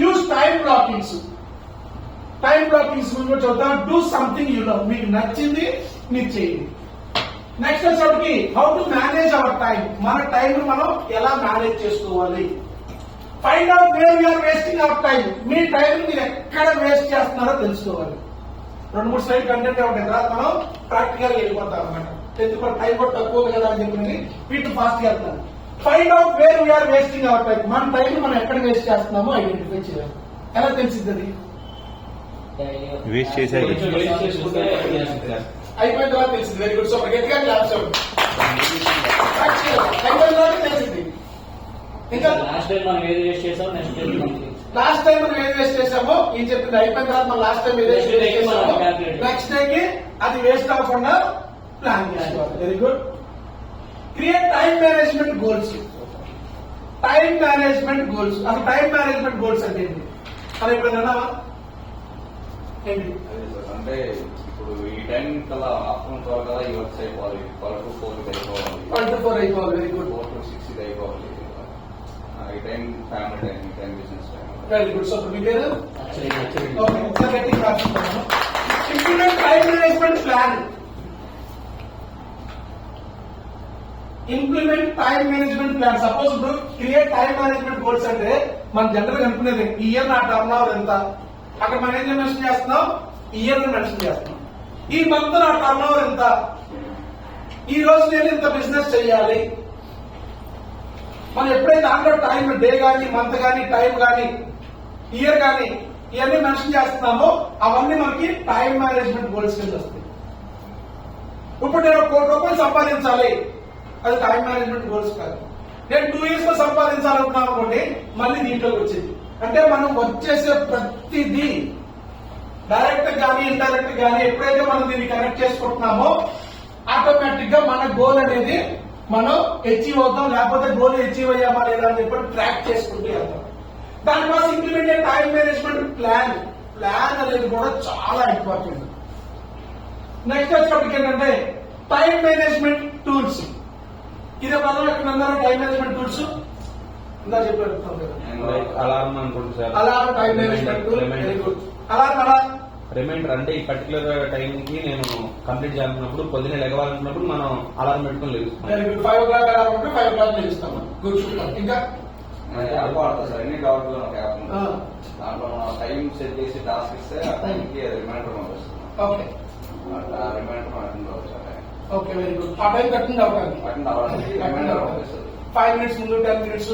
యూజ్ టైం బ్లాకింగ్స్ గురించి కూడా చూద్దాం డూ సంథింగ్ యూ నో మీకు నచ్చింది మీరు చేయండి నెక్స్ట్ వచ్చేప్పటికి how to manage our time మన టైం మనం ఎలా మేనేజ్ చేసుకోవాలి find out where you are wasting our time మీ టైం మీరు ఎక్కడ వేస్ట్ చేస్తున్నారో తెలుసుకోవాలి 2-3 స్లైడ్ కంటెంట్ ఉంటాయి తర్వాత మనం ప్రాక్టికల్ వెళ్ళిపోతాం అనమాట ఎందుకంటే టైం కూడా తక్కువ ఉంది కదా అని చెప్పి వీటి ఫాస్ట్ గా వెళ్తాను find out where we are wasting our time మన టైం మనం ఎక్కడ వేస్ట్ చేస్తున్నామో ఐడెంటిఫై చేయాలి ఎలా తెలిసింది అది వేస్ట్ చేసే అయిపోయిన తర్వాత తెలిసింది వెరీ గుడ్ సూపర్ గట్టిగా క్లాస్ అయిపోయిన తర్వాత తెలిసింది ఇంకా లాస్ట్ టైం మనం ఏది వేస్ట్ చేసాం నెక్స్ట్ టైం మనకి లాస్ట్ టైం మనం ఏది వేస్ట్ చేసామో ఏం చెప్పింది అయిపోయిన తర్వాత మనం లాస్ట్ టైం ఏది వేస్ట్ చేసామో నెక్స్ట్ డే కి అది వేస్ట్ అవ్వకుండా ప్లాన్ చేసుకోవాలి very good create time management goals అసలు టైం మేనేజ్మెంట్ గోల్స్ అంటే ఏంటి అది ఎప్పుడైనా ఏంటి అంటే ఇప్పుడు ఈ టైం కల్లా ఆఫ్టర్నూన్ 12 కదా ఈ వర్క్స్ అయిపోవాలి 12 to 4 అయిపోవాలి 12 to 4 అయిపోవాలి వెరీ గుడ్ 4 to 6 అయిపోవాలి ఈ టైం ఫ్యామిలీ టైం ఈ time business time very good so మీ పేరు ఓకే ఒకసారి గట్టిగా రాసుకుంటాను implement time management plan suppose ఇప్పుడు క్రియేట్ టైం మేనేజ్మెంట్ గోల్స్ అంటే మనం జనరల్ గా అనుకునేది ఈ ఇయర్ నా టర్న్ ఓవర్ ఎంత అక్కడ మనం ఏం మెన్షన్ చేస్తున్నాం ఇయర్ ని మెన్షన్ చేస్తున్నాం ఈ మంత్ నా టర్న్ ఓవర్ ఎంత ఈ రోజు నేను ఇంత బిజినెస్ చేయాలి మనం ఎప్పుడైతే దాంట్లో టైం డే కానీ మంత్ కానీ టైం కానీ ఇయర్ కానీ ఇవన్నీ మెన్షన్ చేస్తున్నామో అవన్నీ మనకి టైం మేనేజ్మెంట్ గోల్స్ కింద వస్తాయి ఇప్పుడు నేను ₹1 కోటి సంపాదించాలి అది టైం మేనేజ్మెంట్ గోల్స్ కాదు నేను 2 years లో సంపాదించాలనుకున్నాను అనుకోండి మళ్ళీ దీంట్లోకి వచ్చింది అంటే మనం వచ్చేసే ప్రతిదీ డైరెక్ట్ గానీ ఇండైరెక్ట్ గానీ ఎప్పుడైతే మనం దీన్ని కనెక్ట్ చేసుకుంటున్నామో ఆటోమేటిక్ గా మన గోల్ అనేది మనం అచీవ్ అవుతాం లేకపోతే గోల్ అచీవ్ అయ్యామా లేదా అని చెప్పి ట్రాక్ చేసుకుంటూ వెళ్తాం దానికోసం ఇంప్లిమెంట్ టైం మేనేజ్మెంట్ ప్లాన్ అనేది కూడా చాలా ఇంపార్టెంట్ నెక్స్ట్ వచ్చేప్పటికి ఏంటంటే టైం మేనేజ్మెంట్ టూల్స్ ఇదే పదం ఎక్కడ టైం మేనేజ్మెంట్ టూల్స్ ఇందా చెప్పారు అలారం అనుకుంటుంది sir alarm time management tool very good alarm reminder అంటే ఈ పర్టికులర్ టైం కి నేను కంప్లీట్ చేయాలనుకున్నప్పుడు పొద్దున్నే లెగవాలనుకున్నప్పుడు మనం అలారం పెట్టుకుని లేస్తాం వెరీ గుడ్ 5 o'clock అలారం ఉంటే 5 o'clock లేస్తాం గుడ్ ఇంకా యాప్ వాడతా సార్ ఎన్ని డౌట్ లో ఒక యాప్ దాంట్లో టైం సెట్ చేసి టాస్క్ ఇస్తే ఆ టైంకి రిమైండర్ పంపిస్తున్నాం ఓకే ఆ రిమైండర్ అటెండ్ అవ్వచ్చు ఓకే వెరీ గుడ్ ఆ టైం కట్టింది అవడానికి అటెండ్ అవ్వడానికి రిమైండర్ పంపిస్తుంది 5 minutes ముందు 10 minutes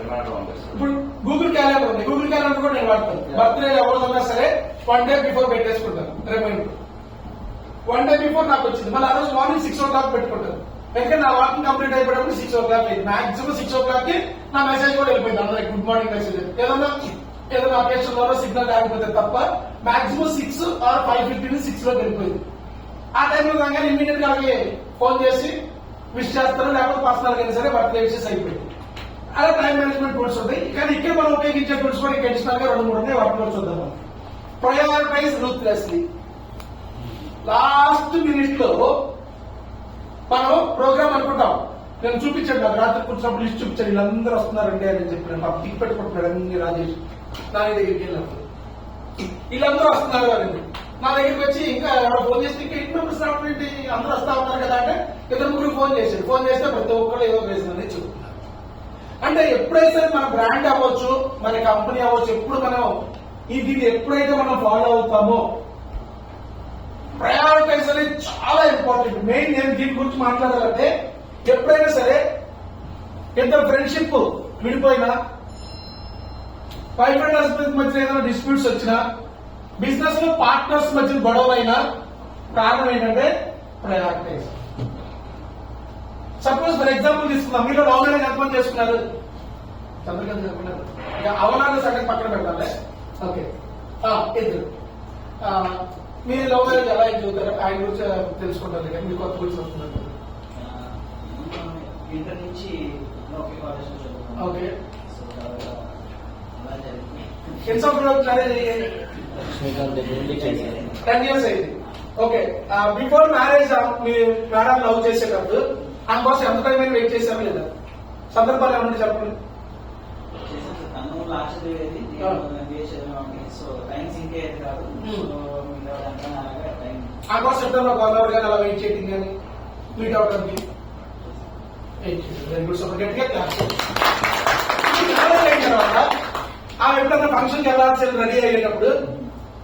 రిమైండర్ పంపిస్తుంది ఇప్పుడు గూగుల్ క్యాలెండర్ ఉంది గూగుల్ క్యాలెండర్ కూడా నేను వాడతాను బర్త్డే ఎవరిదన్నా సరే 1 day బిఫోర్ పెట్టేసుకుంటాను రిమైండర్ 1 day బిఫోర్ నాకు వచ్చింది మళ్ళీ ఆ రోజు మార్నింగ్ 6 o'clock పెట్టుకుంటాను ఎందుకంటే నా వాకింగ్ కంప్లీట్ అయిపోయినప్పుడు 6 o'clock అయింది మాక్సిమం 6 o'clock కి నా మెసేజ్ కూడా వెళ్ళిపోయింది అందరికి గుడ్ మార్నింగ్ మెసేజ్ ఏదన్నా అకేషన్ ద్వారా సిగ్నల్ లేకపోతే తప్ప మాక్సిమం 6 or 5:15 6 లోకి వెళ్ళిపోయింది ఆ టైంలో రాగానే ఇమీడియట్ గా ఫోన్ చేసి విష్ చేస్తారు లేకపోతే పర్సనల్ గా సరే బర్త్డే విషెస్ అయిపోయింది అలా టైం మేనేజ్మెంట్ టూల్స్ ఉంటాయి కానీ ఇక్కడ మనం ఉపయోగించే టూల్స్ కూడా అడిషనల్ గా 2-3 ఉన్నాయి వాటిలో చూద్దాం ప్రయారిటైజ్ రూత్లెస్లీ లాస్ట్ మినిట్ లో మనం ప్రోగ్రామ్ అనుకుంటాం నేను చూపించాను నాకు రాత్రి కూర్చున్నప్పుడు లిస్ట్ చూపించాను వీళ్ళందరూ వస్తున్నారండి అని చెప్పి పాప టిక్ పెట్టుకుంటున్నాడు అన్ని రాజేష్ దాని దగ్గరికి వెళ్ళినప్పుడు వీళ్ళందరూ వస్తున్నారు అని నా దగ్గరికి వచ్చి ఇంకా ఎవరో ఫోన్ చేసి ఇంకా 8 మెంబర్స్ రావడం ఏంటి, అందరూ వస్తా ఉన్నారు కదా అంటే 2-3 ఫోన్ చేశాడు. ఫోన్ చేస్తే ప్రతి ఒక్కరు ఏదో రీజన్ అనేది చెప్తున్నారు. అంటే ఎప్పుడైతే మన బ్రాండ్ అవ్వచ్చు, మన కంపెనీ అవ్వచ్చు, ఎప్పుడు మనం దీన్ని ఎప్పుడైతే మనం ఫాలో అవుతామో ప్రయారిటైజ్ అనేది చాలా ఇంపార్టెంట్. మెయిన్ నేను దీని గురించి మాట్లాడాలంటే ఎప్పుడైనా సరే ఇద్దరు ఫ్రెండ్షిప్ విడిపోయినా, వైఫ్ అండ్ హస్బెండ్ మధ్య ఏదైనా డిస్ప్యూట్స్ వచ్చినా, బిజినెస్ లో పార్ట్నర్స్ మధ్య గొడవ అయినా కారణం ఏంటంటే ప్రయారిటైజ్. సపోజ్ ఫర్ ఎగ్జాంపుల్ తీసుకుందాం, మీరు లవ్ మ్యారేజ్ ఎంతమంది చేసుకున్నారు? చంద్రకాంత్ చెప్పుకున్నారు. ఇక అవనాన్ని సంగతి పక్కన పెట్టాలి. ఓకే, ఇద్దరు మీరు లవ్ మ్యారేజ్ ఎలా చూస్తారు? ఆయన గురించి తెలుసుకుంటారు కానీ మీరు కొత్త గురించి వస్తున్నారు. ఇంటర్ నుంచి ఒకే కాలేజ్ లో చదువుకున్నాను. ఓకే, సో తర్వాత అలా జరిగింది. ఎన్ని సంవత్సరాలు మ్యారేజ్ అయ్యాయి? 10 years అయింది. ఓకే, బిఫోర్ మ్యారేజ్ మీ మేడం లవ్ చేసేటప్పుడు అందుకోసం ఎంత టైం అయినా వెయిట్ చేసామా లేదా? సందర్భాలు ఏమన్నా చెప్పండి. చేసాను. తను లాస్ట్ చదివేది, నేను చదివాను. సో టైం సింక్ అయ్యేది కాదు. సో అలాగా టైం అందుకోసం ఎప్పుడన్నా 1 hour కానీ అలా వెయిట్ చేయడం కానీ మీట్ అవడానికి వెరీ గుడ్. సూపర్, గట్టిగా క్లాస్. మ్యారేజ్ అయిన తర్వాత ఆమె ఎప్పుడన్నా ఫంక్షన్ కి వెళ్ళాల్సి రెడీ అయ్యేటప్పుడు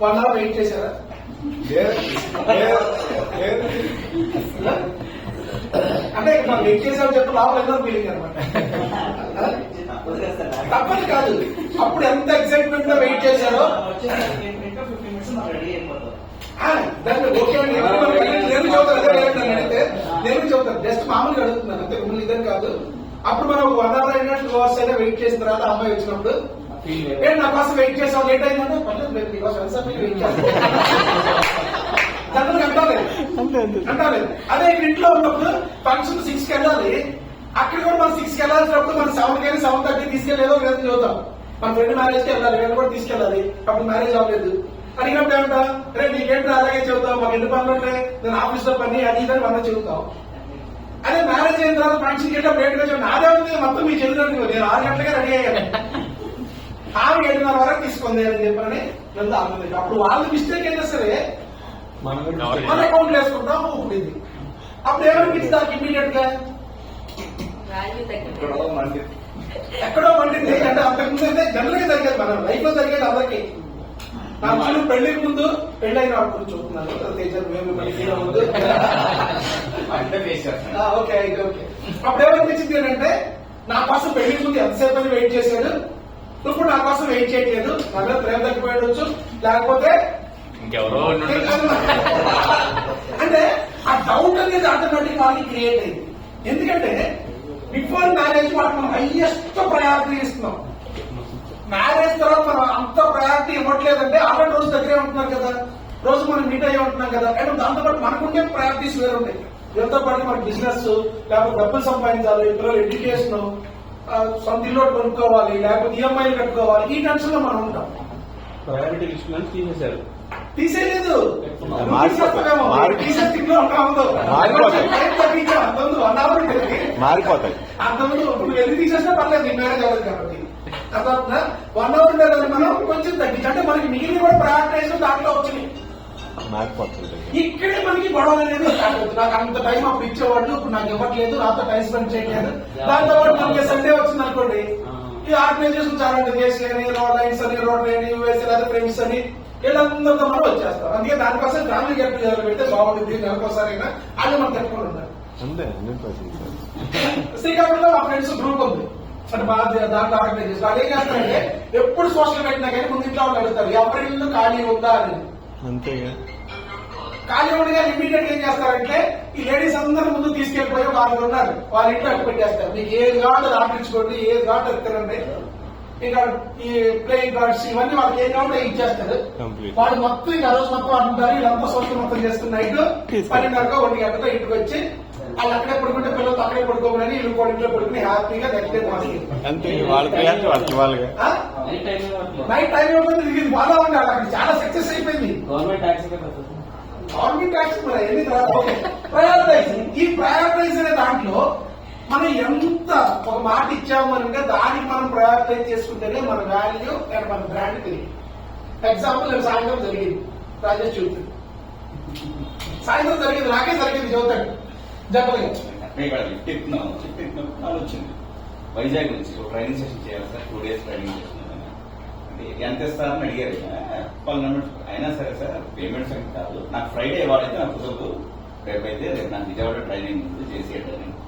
1 hour వెయిట్ చేశారా? అంటే మనం వెయిట్ చేసామని చెప్పి లోపల ఎంతో ఫీలింగ్ అనమాట. తప్పదు కదా సార్. తప్పని కాదు, అప్పుడు ఎంత ఎక్సైట్మెంట్ గా వెయిట్ చేశారో. వచ్చేసరికి 15 minutes మనం రెడీ అయిపోతాం. దాన్ని ఓకే అండి, నేను చదువుతాను. అదే అడిగితే నేను చదువుతాను, జస్ట్ మామూలుగా అడుగుతున్నాను అంతే, మిమ్మల్ని ఇదని కాదు. అప్పుడు మనం 1 hour అయినా 2 hours అయినా వెయిట్ చేసిన తర్వాత అమ్మాయి వచ్చినప్పుడు ఏంటి నా కోసం వెయిట్ చేసావు, లేట్ అయిందంటే పర్లేదు లేదు నీకోసం వెయిట్ చేస్తాను అంటారు. అదే ఇంట్లో ఉన్నప్పుడు ఫంక్షన్ 6 కి వెళ్ళాలి, అక్కడ కూడా మనం 6 కి వెళ్ళాల్సినప్పుడు మనం 7 కానీ 7:30 తీసుకెళ్ళేదో లేదో చదువుతాం. మన ఫ్రెండ్ మ్యారేజ్ కి వెళ్ళాలి, నేను కూడా తీసుకెళ్ళాలి, అప్పుడు మ్యారేజ్ అవ్వలేదు. అడిగినప్పుడు ఏమంటా, రే నీకేంటి అలాగే చెబుతావు, మాకు ఎన్ని పనులు ఉంటాయి, నేను ఆఫీస్ లో పని అది ఇదని మనం చెబుతాం. అదే మ్యారేజ్ అయిన తర్వాత ఫంక్షన్ కి వెళ్ళినప్పుడు లేట్ గా చెప్పి నాదే ఉంది మొత్తం మీ చెల్లిదండ్రులు, నేను 6 గంటలుగా రెడీ అయ్యాను, ఆమె 7:30 వరకు తీసుకుంది అని చెప్పని వెళ్తా ఆమె. అప్పుడు వాళ్ళ మిస్టేక్ అయినా సరే మన అకౌంట్ వేసుకుంటాం. ఇప్పుడు ఇది అప్పుడు ఏమనిపిస్తుంది నాకు ఇమీడియట్ గా? వాల్యూ తగ్గింది. ఎక్కడో పండింది అంటే అంతకుముందు అయితే జనరల్ గా జరిగేది, మన లైఫ్ లో జరిగేది అందరికి. నాకు పెళ్లికి ముందు పెళ్ళైన వాడు చూస్తున్నాను ముందు. ఓకే ఓకే, అప్పుడు ఏమనిపించింది ఏంటంటే నా కోసం పెళ్లికి ముందు ఎంతసేపు అని వెయిట్ చేశాడు, ఇప్పుడు నా కోసం వెయిట్ చేయట్లేదు, నన్ను ప్రేమ తగ్గిపోయవచ్చు, లేకపోతే అంటే ఆ డౌట్ అనేది ఆటోమేటిక్ వాళ్ళకి క్రియేట్ అయింది. ఎందుకంటే బిఫోర్ మ్యారేజ్ వాళ్ళకి మనం హైయెస్ట్ ప్రయారిటీ ఇస్తున్నాం. మ్యారేజ్ తర్వాత మనం అంత ప్రయారిటీ ఇవ్వట్లేదంటే ఆల్రెడీ రోజు దగ్గరే ఉంటున్నాం కదా, రోజు మనం మీట్ అయ్యి ఉంటున్నాం కదా. అండ్ దాంతోపాటు మనకుండే ప్రయారిటీస్ వేరే ఉంటాయి. దీంతో పాటు మనకి బిజినెస్, లేకపోతే డబ్బులు సంపాదించాలి, పిల్లలు ఎడ్యుకేషన్, సొంత ఇల్లు కొనుక్కోవాలి, లేకపోతే ఈఎంఐలు కట్టుకోవాలి, ఈ టెన్షన్ లో మనం ఉంటాం. ప్రయారిటీ లిస్ట్ నుంచి తీసేశారు. తీసేయలేదు, మారిపోతాయి. అంతకుముందు ఇప్పుడు వెళ్ళి తీసేసినా పర్లేదు, నీ మ్యారేజ్ అవ్వదు కాబట్టి. తర్వాత 1 hour ఉండేది మనం కొంచెం తగ్గించి, అంటే మనకి మిగిలిన కూడా ప్రయారిటైజ్ దాంట్లో వచ్చినాయి. మారిపోతుంది. ఇక్కడే మనకి గొడవ అనేది స్టార్ట్ అవుతుంది. నాకు అంత టైం అప్పుడు ఇచ్చేవాళ్ళు, ఇప్పుడు నాకు ఇవ్వట్లేదు, నాతో టైం స్పెండ్ చేయట్లేదు. దాంతో పాటు మనకి సండే వచ్చింది అనుకోండి, ఈ ఆర్గనైజేషన్ చాలా దేశ్ అని, రోడ్ లైన్స్ అని, రోడ్ లైన్, యూఎస్ లేదా ఫ్రెండ్స్ అని వీళ్ళందరితో మనం వచ్చేస్తాం. అందుకే దానికోసం ఫ్యామిలీ గెట్ టుగెదర్ పెడితే బాగుంటుంది, నెలకోసారైనా అది మనం తట్టుకొని ఉండాలి. అంతే 100%. శ్రీకాకుళంలో మా ఫ్రెండ్స్ గ్రూప్ ఉంది, అంటే బాగా దాంట్లో ఆర్గనైజ్ చేస్తారు. వాళ్ళు ఏం చేస్తారంటే ఎప్పుడు సోషల్ పెట్టినా కానీ ముందు ఇంట్లో వాళ్ళు అడుగుతారు ఎవరి ఇల్లు ఖాళీ ఉందా అని. అంతేగా, ఖాళీ ఉండగా ఇమీడియట్ ఏం చేస్తారంటే ఈ లేడీస్ అందరూ ముందు తీసుకెళ్లిపోయి వాళ్ళు ఉన్నారు, వాళ్ళ ఇంట్లో అట్టు పెట్టేస్తారు. మీకు ఏది కావాలో రాపించుకోండి, ఏది కావాలో ఎత్తారండి. ఇంకా ఈ ప్లేయింగ్ కార్డ్స్ ఇవన్నీ వాళ్ళకి ఏం కావాలో ఇచ్చేస్తారు. వాళ్ళు మొత్తం ఇంకా రోజు మొత్తం అంటారు, వీళ్ళంతా సోషల్ మొత్తం చేస్తున్న నైట్ 12:30 1 గంటలో ఇంటికి వచ్చి వాళ్ళు అక్కడే పడుకుంటే పిల్లలతో అక్కడే పడుకోమని వీళ్ళు కూడా ఇంట్లో పడుకుని హ్యాపీగా నెక్స్ట్ డే మార్నింగ్ అంతే. వాళ్ళకి వాళ్ళకి నైట్ టైం ఇవ్వకుండా ఇది బాగా ఉండాలి. అక్కడ చాలా సక్సెస్ అయిపోయింది. గవర్నమెంట్ ట్యాక్స్ మరి ఎన్ని ప్రయారిటైజింగ్. ఈ ప్రయారిటైజ్ అనే దాంట్లో మనం ఎంత ఒక మాట ఇచ్చాము అంటే దానికి మనం ప్రయారిటైజ్ చేసుకుంటేనే మన వాల్యూ అండ్ మన బ్రాండ్ తెలియదు. ఎగ్జాంపుల్ నేను సాయంత్రం జరిగింది రాజేష్ చెబుతాడు. సాయంత్రం జరిగింది, నాకే జరిగింది చెబుతాడు జనరల్గా. ఇక్కడ లిఫ్ట్ ఎక్కుతున్నాం వచ్చింది వైజాగ్ నుంచి ఒక ట్రైనింగ్ సెషన్ చేయాలి సార్, 2 days ట్రైనింగ్ చేస్తున్నాను. అంటే ఎంత ఇస్తారని అడిగారు. అయినా సరే సార్ పేమెంట్ సంగతి కాదు, నాకు ఫ్రైడే వాడైతే నాకు కుదరదు, రేపైతే నాకు విజయవాడ ట్రైనింగ్ ఉంది, చేసే ట్రైనింగ్,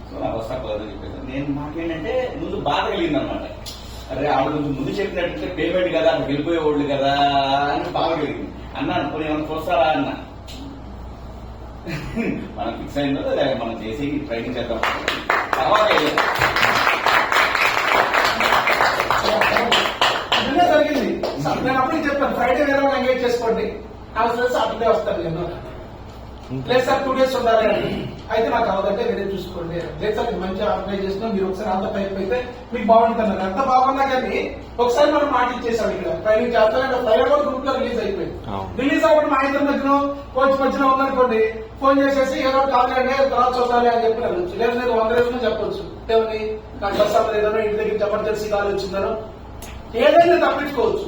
సో నాకు వస్తా కుదరదు చెప్పేసి. నేను మాకేంటంటే ముందు బాధ కలిగింది అనమాట. అరే ఆవిడ కొంచెం ముందు చెప్పినట్టు పేమెంట్ కదా, అక్కడ వెళ్ళిపోయేవాళ్ళు కదా అని బాధ కలిగింది. అన్నాను పోనీ ఏమైనా చూస్తారా అన్న. మనం ఫిక్స్ అయిన మనం చేసి ట్రైనింగ్ చేద్దాం. తర్వాత నిన్న జరిగింది. నేను అప్పుడు చెప్పాను ఫ్రైడే వేరే ఎంగేజ్ చేసుకోండి, అవసరం సాటర్డే వస్తాను నేను. లేదు సార్ 2 days ఉండాలి అని. అయితే నాకు అవదంటే వేరే చూసుకోండి. లేదు సార్ ఇది మంచిగా ఆర్గనైజ్ చేసినా మీరు ఒకసారి అంత టైప్ అయితే మీకు బాగుంటుంది అన్నారు. అంత బాగున్నా కానీ ఒకసారి మనం మాట ఇచ్చేసాం ఇక్కడ ట్రైనింగ్ చేస్తాను. ఫ్రైడే కూడా గ్రూప్ లో రిలీజ్ అయిపోయింది. రిలీజ్ అవ్వడం మా ఇద్దరి మధ్యన కోచ్ మధ్యన ఉందనుకోండి, ఫోన్ చేసేసి ఏదో కాదండి తర్వాత చూడాలి అని చెప్పి వెళ్ళొచ్చు. లేదు నేను 100 రోజులు చెప్పొచ్చు, ఏమని నాకు బస్ అవ్వలేదనో ఇంటి దగ్గర ఎమర్జెన్సీ కాల్ వచ్చిందనో ఏదైనా తప్పించుకోవచ్చు.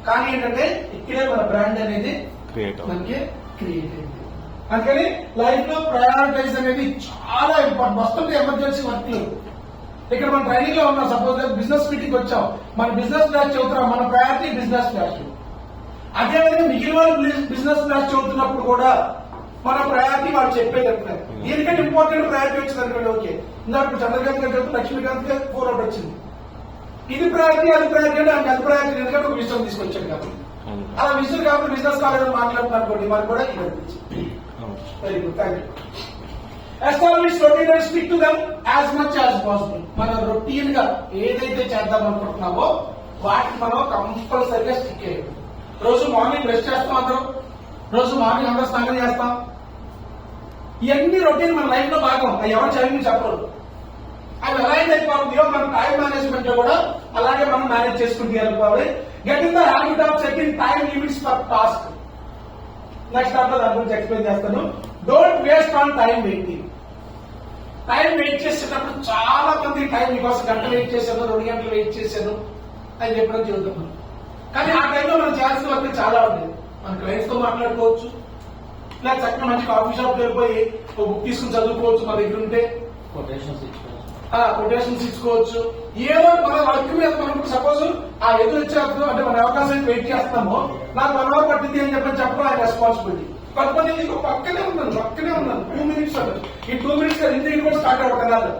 కానీ ఏంటంటే ఇక్కడే మన బ్రాండ్ అనేది మనకి క్రియేట్ అయింది. అందుకని లైఫ్ లో ప్రయారిటైజ్ అనేది చాలా ఇంపార్టెంట్. వస్తుంది ఎమర్జెన్సీ వర్క్లు. ఇక్కడ మన ట్రైనింగ్ లో ఉన్నాం, సపోజ్ బిజినెస్ మీటింగ్ వచ్చాం, మన బిజినెస్ క్లాస్ చదువుతున్నాం, మన ప్రయారిటీ బిజినెస్ క్లాస్. అదేవిధంగా మిగిలిన వాళ్ళు బిజినెస్ క్లాస్ చదువుతున్నప్పుడు కూడా మన ప్రయారిటీ వాళ్ళు చెప్పేది అంటున్నారు. దీనికంటే ఇంపార్టెంట్ ప్రయారిటీ వచ్చింది అనుకోండి. ఓకే, ఇందాక చంద్రకాంత్ గారు చెప్తే లక్ష్మీకాంత్ గారు ఫోన్ అవుట్ వచ్చింది. ఇది ప్రయారిటీ అది ప్రయారిటీ అంటే అది ప్రయారిటీ ఎందుకంటే ఒక విషయం తీసుకొచ్చాడు కాబట్టి. అలా విషయం కాబట్టి బిజినెస్ కాలేజ్ మాట్లాడుతున్నారు అనుకోండి, మనకు కూడా ఇది అనిపించింది. Very good, thank you. Establish routine and stick to them as much as possible. మనం రొటీన్ గా ఏదైతే చేద్దాం అనుకుంటున్నామో వాటికి మనం కంపల్సరీగా స్టిక్ అయ్యాం. రోజు మార్నింగ్ బ్రష్ చేస్తాం అందరం, రోజు మార్నింగ్ అందరూ స్నానం చేస్తాం. ఇవన్నీ రొటీన్ మన లైఫ్ లో భాగం. అవి ఎవరు చదివి చెప్పరు. అవి ఎలా అయితే అయిపోతుందో మన టైం మేనేజ్మెంట్ లో కూడా అలాగే మనం మేనేజ్ చేసుకుంటూ వెళ్ళిపోవాలి. Getting the habit of setting time limits for task. Next దాంట్లో దాని గురించి ఎక్స్ప్లెయిన్ చేస్తాను. Don't waste on time waiting. Time wait చేసేటప్పుడు చాలా మంది టైం మీకోసం గంట వెయిట్ చేశాను, 2 గంటలు వెయిట్ చేశాను అని చెప్పడం చెబుతున్నాను. కానీ ఆ టైంలో మనం చేయాల్సిన వర్క్ చాలా ఉంది. మన క్లయింట్స్ తో మాట్లాడుకోవచ్చు, లేదా చక్కగా మంచి కాఫీ షాప్ వెళ్ళిపోయి ఒక బుక్ తీసుకుని చదువుకోవచ్చు మన దగ్గర ఉంటే. కొటేషన్స్ ఇచ్చుకోవచ్చు. ఏదో మన వర్క్ మీద మనం సపోజ్ ఆ ఎదురు వచ్చేస్తూ అంటే మన అవకాశానికి వెయిట్ చేస్తామో నాకు 1 hour పట్టింది అని చెప్పడం ఆయన రెస్పాన్సిబిలిటీ. కొంతమంది పక్కనే ఉన్నాను 2 minutes అన్నారు. ఈ 2 minutes ఇంటికి కూడా స్టార్ట్ అవ్వకన్నారు.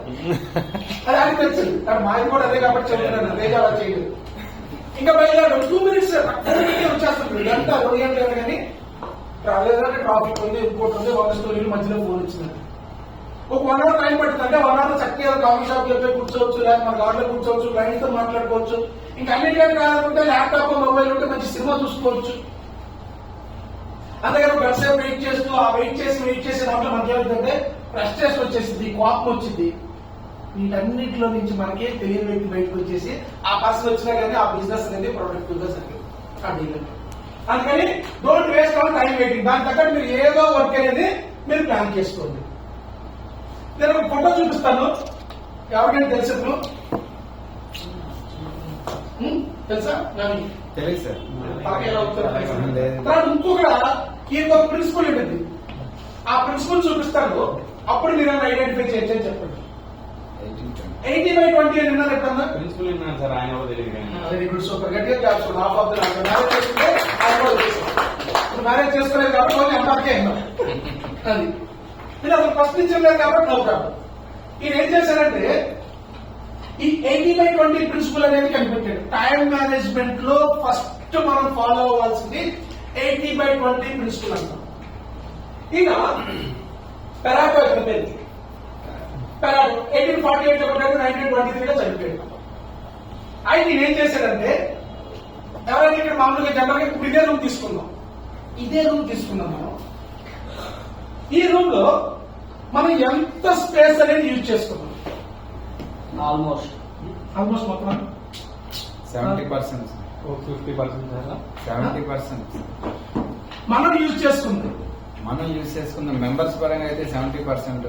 అది ఆయన తెలిసింది. కానీ మాది కూడా అదే కాబట్టి చెప్తున్నాను, అదే అలా చేయలేదు. ఇంకా బయలుదేరాడు 2 minutes వచ్చేస్తుంది. గంట 2 గంటలు కానీ రాలేదంటే ట్రాఫిక్ ఉంది, ఇంకోటి ఉంది, 100 స్టోరీలు మధ్యలో ఫోన్ ఇచ్చినారు. ఒక 1 hour టైం పడుతుంది. అంటే 1 hour చక్కగా కాఫీ షాప్ వెళ్ళి కూర్చోవచ్చు, లేదా మన గార్డెన్లో కూర్చోవచ్చు, క్లయింట్స్ తో మాట్లాడుకోవచ్చు. ఇంకా అన్నిటికీ కావాలంటే ల్యాప్టాప్ మొబైల్ ఉంటే మంచి సినిమా చూసుకోవచ్చు. అందుకని ఒక గంటసేపు వెయిట్ చేస్తూ ఆ వెయిట్ చేసి దాంట్లో మనకి ఏమైందంటే ఫ్రస్ట్రేషన్ వచ్చేసింది, కోపం వచ్చింది. వీటన్నిటిలో నుంచి మనకి తెలియని వ్యక్తి బయటకు వచ్చేసి ఆ పర్సన్ వచ్చినా కానీ ఆ బిజినెస్ అనేది ప్రొడక్టివ్ గా జరిగింది. అందుకని don't waste on time waiting. దాని తగ్గట్టు మీరు ఏదో వర్క్ అనేది మీరు ప్లాన్ చేసుకోండి. నేను ఒక ఫోటో చూపిస్తాను, ఎవరికైనా తెలుసు తెలుసా? తెలియదు సార్. తర్వాత ఇంకొక ఇంకొక ప్రిన్సిపల్ ఉంటుంది. ఆ ప్రిన్సిపల్ చూపిస్తాను, అప్పుడు మీరు ఐడెంటిఫై చేయొచ్చు అని చెప్పండి. 80/20 అని విన్నారు ఎప్పుడన్నా? ప్రిన్సిపల్ విన్నాను సార్, ఆయన కూడా తెలియదు. Very good, super. గట్టిగా caption half of the marriage చేసుకుంటే ఆయన కూడా చేశారు. మ్యారేజ్ చేసుకోలేదు కాబట్టి ఎంతవరకే అది మీరు అసలు ఫస్ట్ నుంచి లేదు కాబట్టి నో ప్రాబ్లం. ఈయన ఏం చేశారంటే ఈ 80/20 ప్రిన్సిపల్ అనేది కనిపెట్టాడు. టైం మేనేజ్మెంట్ లో ఫస్ట్ మనం ఫాలో అవ్వాల్సింది 80/20 ప్రిన్సిపల్ అంటాం. ఈయన పెరాటో అయిపోయింది. పెరాటో 1848 లో 1923 లో చనిపోయాడు. అయితే ఈయన ఏం చేశాడంటే ఎవరైతే ఇక్కడ మామూలుగా జనరల్ గా ఇప్పుడు ఇదే రూమ్ తీసుకున్నాం మనం. ఈ రూమ్ లో మనం ఎంత స్పేస్ అనేది యూజ్ చేసుకున్నాం? ఆల్మోస్ట్ మొత్తం 70%. 50% 70% మనం యూజ్ చేసుకుంది. మనం యూజ్ చేసుకున్న మెంబర్స్ పరంగా అయితే 70%.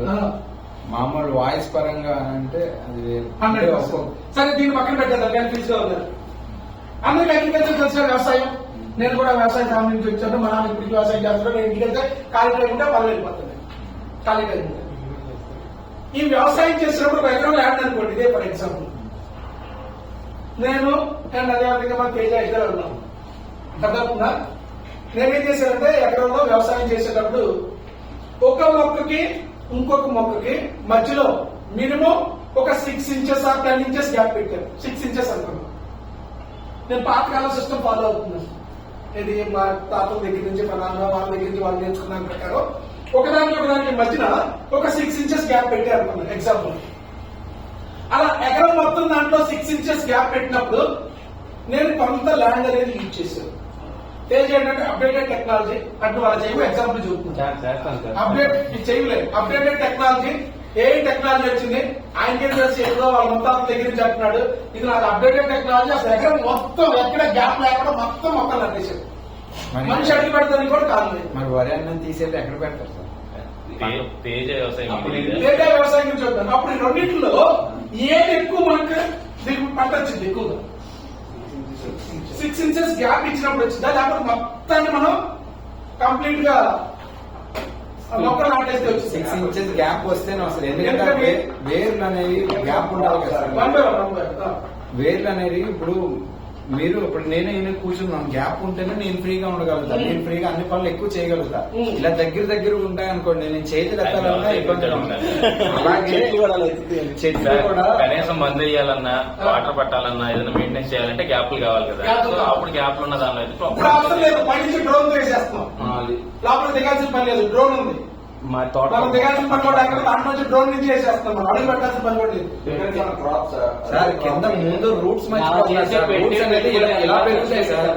మామూలు వాయిస్ పరంగా అంటే అది 100%. సరే దీన్ని పక్కన పెట్టేద్దాం. కానీ ఫిజికల్ ఉన్నారు అందరికి అగ్రికల్చర్ తెలుసా? వ్యవసాయం నేను కూడా వ్యవసాయ ఫ్యామిలీ నుంచి వచ్చాను, మా నాన్న ఇప్పటికి వ్యవసాయం చేస్తాను. నేను ఇంటికి వెళ్తే ఖాళీ టైం ఉంటే పనులు వెళ్ళిపోతాను, ఖాళీ టైం ఉంటే. ఈ వ్యవసాయం చేసినప్పుడు ఒక ఎకరం ల్యాండ్ అనుకోండి, ఇదే ఫర్ ఎగ్జాంపుల్. నేను అదేవిధంగా మా తేజ ఇద్దరు ఉన్నాను. అర్థమవుతుందా? నేనేం చేశానంటే ఎకరంలో వ్యవసాయం చేసేటప్పుడు ఒక మొక్కకి ఇంకొక మొక్కకి మధ్యలో మినిమం ఒక 6 inches ఆర్ 10 inches గ్యాప్ పెట్టాను. 6 inches అనుకున్నాను. నేను పాతకాల సిస్టమ్ ఫాలో అవుతున్నాను. ఇది మా తాతల దగ్గర నుంచి మా నాన్న వాళ్ళ దగ్గర నుంచి వాళ్ళు నేర్చుకున్నాను ప్రకారం ఒకదానికి మధ్యన ఒక 6 inches గ్యాప్ పెట్టే అనుకున్నాను ఎగ్జాంపుల్. అలా ఎకరం మొత్తం దాంట్లో 6 inches గ్యాప్ పెట్టినప్పుడు నేను కొంత ల్యాండ్ అనేది యూజ్ చేశాను. ఏంటంటే అప్డేటెడ్ టెక్నాలజీ అంటే వాళ్ళ చేయవు ఎగ్జాంపుల్ చూపుతున్నాను. అప్డేట్ చేయలేదు. అప్డేటెడ్ టెక్నాలజీ ఏ టెక్నాలజీ వచ్చింది ఆయనకేం తెలిసి ఏదో వాళ్ళ మొత్తం దగ్గర నుంచి అంటున్నాడు. ఇది నాకు అప్డేటెడ్ టెక్నాలజీ. అసలు ఎక్కడ మొత్తం ఎక్కడ గ్యాప్ లేకుండా మొత్తం మొక్కలు నట్టేశాడు. మనిషి అడిగి పెడతాను కూడా కాదు. మరి వరి అన్నం తీసేది ఎక్కడ పెడతారు సార్? తేజ వ్యవసాయం తేజ వ్యవసాయం గురించి చెప్తాను. అప్పుడు ఈ రెండింటిలో ఏది ఎక్కువ మనకు దీనికి పంట వచ్చింది ఎక్కువగా? 6 inches గ్యాప్ ఇచ్చినప్పుడు వచ్చిందా, లేకపోతే మొత్తాన్ని మనం కంప్లీట్ గా మొక్కలు నాటేస్తే వచ్చింది? 6 inches గ్యాప్ వస్తేనే అసలు, ఎందుకంటే వేర్లు అనేవి గ్యాప్ ఉండాలి కదా సార్. వేర్లు అనేవి ఇప్పుడు మీరు ఇప్పుడు నేనే కూర్చున్నాను, గ్యాప్ ఉంటేనే నేను ఫ్రీగా ఉండగలుగుతాను, నేను ఫ్రీగా అన్ని పనులు ఎక్కువ చేయగలుగుతా. ఇలా దగ్గర ఉంటాయి అనుకోండి, నేను చేతులు ఎత్తాలన్నా ఇబ్బందిగా ఉంటాను. అలాగే చెట్లు కూడా కనీసం మందు వేయాలన్నా వాటర్ పట్టాలన్నా ఏదైనా మెయింటైన్ చేయాలంటే గ్యాప్లు కావాలి కదా. అప్పుడు గ్యాప్లు ఉన్న దానిలో అవసరం లేదు. పైనుంచి డ్రోన్ వేసేస్తాం, లోపల దిగాల్సిన పని లేదు. డ్రోన్ ఉంది, మా తోట మనం దిగాల్సిన పని కూడా అక్కడ దాంట్లో నుంచి డ్రోన్ నుంచి వేసేస్తాం. మనం అడుగు పెట్టాల్సిన పని కూడా లేదు. సార్ కింద ముందు రూట్స్ మర్చిపోతున్నారు సార్. రూట్స్ అనేది ఇలా పెరుగుతాయి సార్.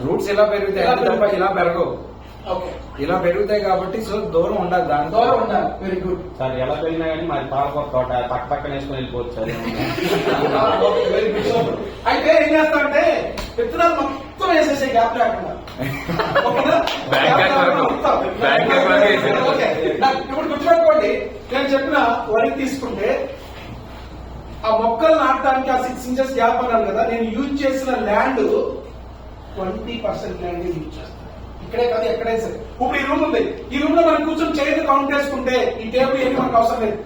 రూట్స్ ఇలా పెరుగుతాయి అంతే తప్ప ఇలా పెరగవు. ఇలా పెరుగుతాయి కాబట్టి సో దూరం ఉండాలి, దాని దూరం ఉండాలి. Very good sir. ఎలా పెరిగినా కానీ మరి పాలకొక తోట పక్క పక్కన వేసుకుని వెళ్ళిపోవచ్చు సార్. Very good. అయితే ఏం చేస్తామంటే విత్తనాలు మొత్తం వేసేసే గ్యాప్ లేకుండా. ఇప్పుడు గుర్తుపెట్టుకోండి, నేను చెప్పిన వరి తీసుకుంటే ఆ మొక్కలు నాటడానికి ఆ 6 inches గ్యాప్ అన్నాను కదా, నేను యూజ్ చేసిన ల్యాండ్ 20% ల్యాండ్ యూజ్ చేస్తాను. ఇక్కడే కాదు ఎక్కడైనా సరే. ఇప్పుడు ఈ రూమ్ ఉంది, ఈ రూమ్ లో మనం కూర్చొని చైర్ కౌంట్ చేసుకుంటే ఈ టేబుల్ ఏమి మనకు అవసరం లేదు.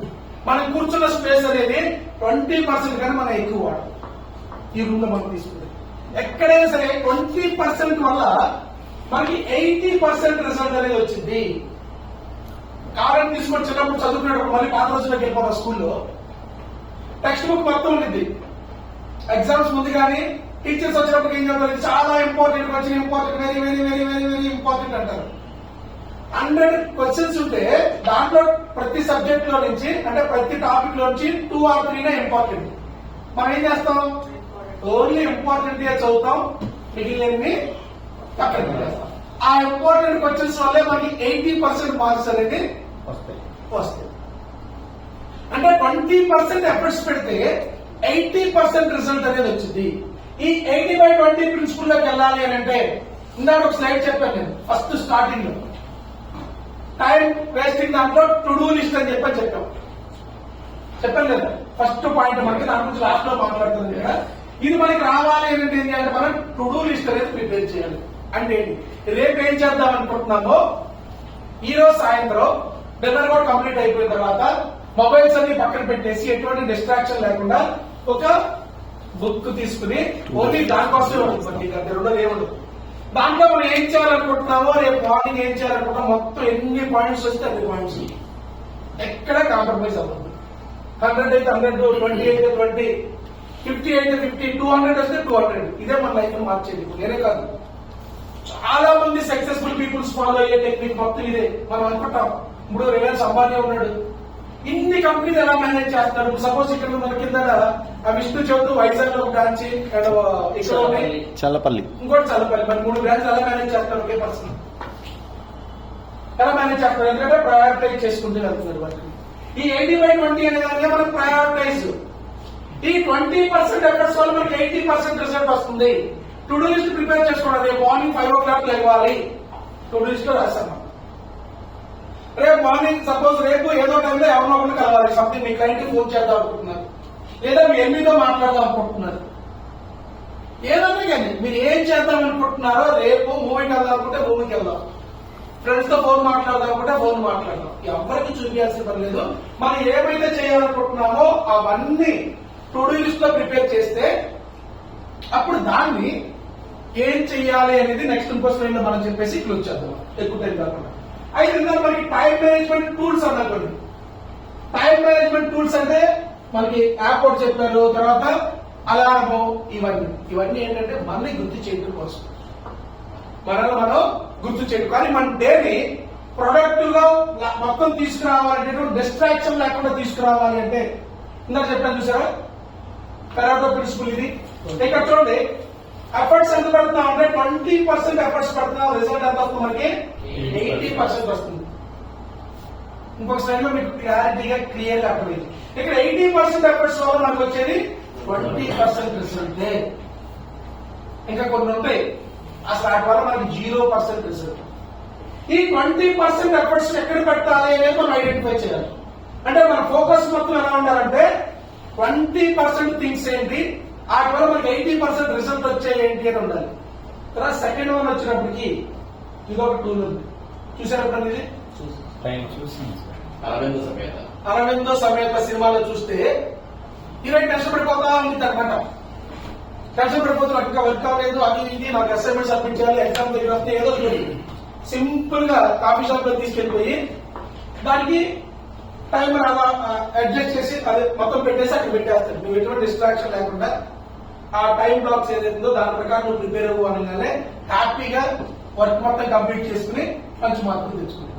మనం కూర్చున్న స్పేస్ అనేది 20% కానీ మనం ఎక్కువ వాడాలి. ఈ రూమ్ లో మనం తీసుకుంటే ఎక్కడైనా సరే 20% వల్ల మనకి 80% రిజల్ట్ అనేది వచ్చింది. కారణం తీసుకొని చిన్నప్పుడు చదువుకునేటప్పుడు మళ్ళీ పాత రోజుల్లోకి వెళ్ళిపోతాం. స్కూల్లో టెక్స్ట్ బుక్ మొత్తం ఉంటుంది. ఎగ్జామ్స్ ముందు కానీ టీచర్స్ వచ్చినప్పుడు ఏం చెప్తారు, చాలా important question, important, very very very very very important అంటారు. 100 questions ఉంటే దాంట్లో ప్రతి సబ్జెక్ట్ లో నుంచి అంటే ప్రతి టాపిక్ లో నుంచి 2 or 3 ఇంపార్టెంట్. మనం ఏం చేస్తాం, ఓన్లీ ఇంపార్టెంట్ చదువుతాం, మిగిలినవి పక్కన పెట్టేస్తాం. ఆ ఇంపార్టెంట్ క్వశ్చన్స్ వల్లే మనకి 80% మార్క్స్ అనేది వస్తాయి. అంటే 20% ఎఫర్ట్స్ పెడితే 80% రిజల్ట్ అనేది వచ్చింది. ఈ 80/20 ప్రిన్సిపల్ లోకి వెళ్ళాలి అని అంటే ఇందాక ఒక స్లైడ్ చెప్పాను నేను ఫస్ట్ స్టార్టింగ్ లో. టైం వేస్టింగ్ దాంట్లో టు డూ లిస్ట్ అని చెప్పాను కదా. ఫస్ట్ పాయింట్ మనకి దాని గురించి లాస్ట్ లో మాట్లాడుతుంది కదా. ఇది మనకి రావాలి అంటే ఏం చేయాలి, మనం టు డూ లిస్ట్ అనేది ప్రిపేర్ చేయాలి. అంటే రేపు ఏం చేద్దాం అనుకుంటున్నామో ఈ రోజు సాయంత్రం డిన్నర్ కూడా కంప్లీట్ అయిపోయిన తర్వాత మొబైల్స్ అన్ని పక్కన పెట్టేసి ఎటువంటి డిస్ట్రాక్షన్ లేకుండా ఒక బుక్ తీసుకుని ఓన్లీ దానికోసమే ఉంటుంది, రెండోది ఏముండదు. దాంట్లో మనం ఏం చేయాలనుకుంటున్నామో రేపు మార్నింగ్ ఏం చేయాలనుకుంటున్నాం మొత్తం ఎన్ని పాయింట్స్ వస్తే అన్ని పాయింట్స్ ఎక్కడ కాంప్రమైజ్ అవ్వదు. 100 అయితే 100, 20 అయితే 20, 50 అయితే 50, 200 వస్తే 200. ఇదే మన లైఫ్ మార్చేది. నేనే కాదు, చాలా మంది సక్సెస్ఫుల్ పీపుల్స్ ఫాలో అయ్యే టెక్నిక్ మొత్తం ఇదే. మనం అనుకుంటాం ఇప్పుడు రిలయన్స్ అంబానీ ఉన్నాడు, ఇన్ని కంపెనీలు ఎలా మేనేజ్ చేస్తారు. సపోజ్ ఇక్కడ మన కింద ఆ విష్ణు చౌదరి వైజాగ్ లో ఒక బ్రాంచ్, ఇక్కడ చల్లపల్లి, ఇంకోటి చల్లపల్లి, మరి 3 బ్రాంచ్ ఎలా మేనేజ్ చేస్తారు ఒకే పర్సన్? ఎలా మేనేజ్ చేస్తారు? ఎందుకంటే ప్రయారిటైజ్ చేసుకుంటూ వెళ్తున్నారు వాళ్ళకి. ఈ 80/20 అనే దానిలో మనం ప్రయారిటైజ్, ఈ 20% ఎఫర్ట్స్ వల్ల మనకి 80% రిజల్ట్ వస్తుంది. టు డూ లిస్ట్ ప్రిపేర్ చేసుకోవడం. రేపు మార్నింగ్ 5 o'clock లేవాలి, టు డూ లిస్ట్ లో రాస్తాం. రేపు మార్నింగ్ సపోజ్ రేపు ఏదో టైంలో ఎవరినో ఒకటి కలవాలి, సంథింగ్ మీ క్లయింట్ ఫోన్ చేద్దాం అనుకుంటున్నారు, లేదా మీ ఎంబీతో మాట్లాడదాం అనుకుంటున్నారు, ఏదైనా కానీ మీరు ఏం చేద్దాం అనుకుంటున్నారో, రేపు మూవీకి వెళ్దాం అనుకుంటే మూవీకి వెళ్దాం, ఫ్రెండ్స్ తో ఫోన్ మాట్లాడదాం అనుకుంటే ఫోన్ మాట్లాడదాం, ఎవరికి చూపించాల్సిన పని లేదు. మనం ఏమైతే చేయాలనుకుంటున్నామో అవన్నీ టు డూ లిస్ట్ లో ప్రిపేర్ చేస్తే అప్పుడు దాన్ని ఏం చెయ్యాలి అనేది నెక్స్ట్ ఇంకో స్లైడ్ లో మనం చెప్పేసి క్లోజ్ చేద్దాం, ఎక్కువ టైం కాకుండా. అయితే ఇందులో మనకి టైం మేనేజ్మెంట్ టూల్స్ అన్నటువంటి టైం మేనేజ్మెంట్ టూల్స్ అంటే మనకి యాప్ ఒకటి చెప్పారు, తర్వాత అలారము, ఇవన్నీ ఏంటంటే మనల్ని గుర్తు చేయడం కోసం, మనల్ని మనం గుర్తు చేయడం. కానీ మన డేని ప్రొడక్టివ్ గా మొత్తం తీసుకురావాలంటే, డిస్ట్రాక్షన్ లేకుండా తీసుకురావాలి అంటే ఇందాక చెప్పాను చూసారా, పెరాటో ప్రిన్సిపల్ ఇది. ఇక్కడ చూడండి, ఎఫర్ట్స్ ఎంత పెడుతున్నాం అంటే 20% ఎఫర్ట్స్ పెడుతున్నాం, రిజల్ట్ ఎంత వస్తుంది మనకి 80% వస్తుంది. ఇంకొక స్లైడ్ లో మీకు క్లారిటీగా క్లియర్ గా అర్థమైంది. ఇక్కడ 80% ఎఫర్ట్స్ వల్ల మనకు వచ్చేది 20% రిజల్ట్. ఇంకా కొన్ని ఉంటాయి అసలు వాటి వల్ల మనకి 0% రిజల్ట్. ఈ 20% ఎఫర్ట్స్ ఎక్కడ పెట్టాలి అనేది మనం ఐడెంటిఫై చేయాలి. అంటే మన ఫోకస్ మొత్తం ఎలా ఉండాలంటే 20% థింగ్స్ ఏంటి, వాటి వల్ల మనకి 80% రిజల్ట్ వచ్చాయి ఏంటి అని ఉండాలి. తర్వాత సెకండ్ వన్ వచ్చినప్పటికి ఇది ఒక టూల్ ఉంది, చూసారు ఇది అరవిందో సమేత సినిమాలో చూస్తే హీరోయిన్ టెన్షన్ పడిపోతా ఉంది అనమాట. టెన్షన్ పడిపోతున్నా, ఇంకా వర్క్ అవ్వలేదు, అది ఇది, నాకు అసైన్మెంట్ సబ్మిట్ చేయాలి, ఎగ్జామ్ దగ్గర వస్తే ఏదో సింపుల్ గా కాఫీ షాప్ లో తీసుకెళ్లిపోయి దానికి టైమర్ అలా అడ్జస్ట్ చేసి అది మొత్తం పెట్టేసి అక్కడ పెట్టేస్తాడు. నువ్వు ఎటువంటి డిస్ట్రాక్షన్ లేకుండా ఆ టైం బ్లాక్స్ ఏదైతుందో దాని ప్రకారం నువ్వు ప్రిపేర్ అవ్వు అనగానే హ్యాపీగా వర్క్ మొత్తం కంప్లీట్ చేసుకుని మంచి మార్కులు తెచ్చుకున్నాను.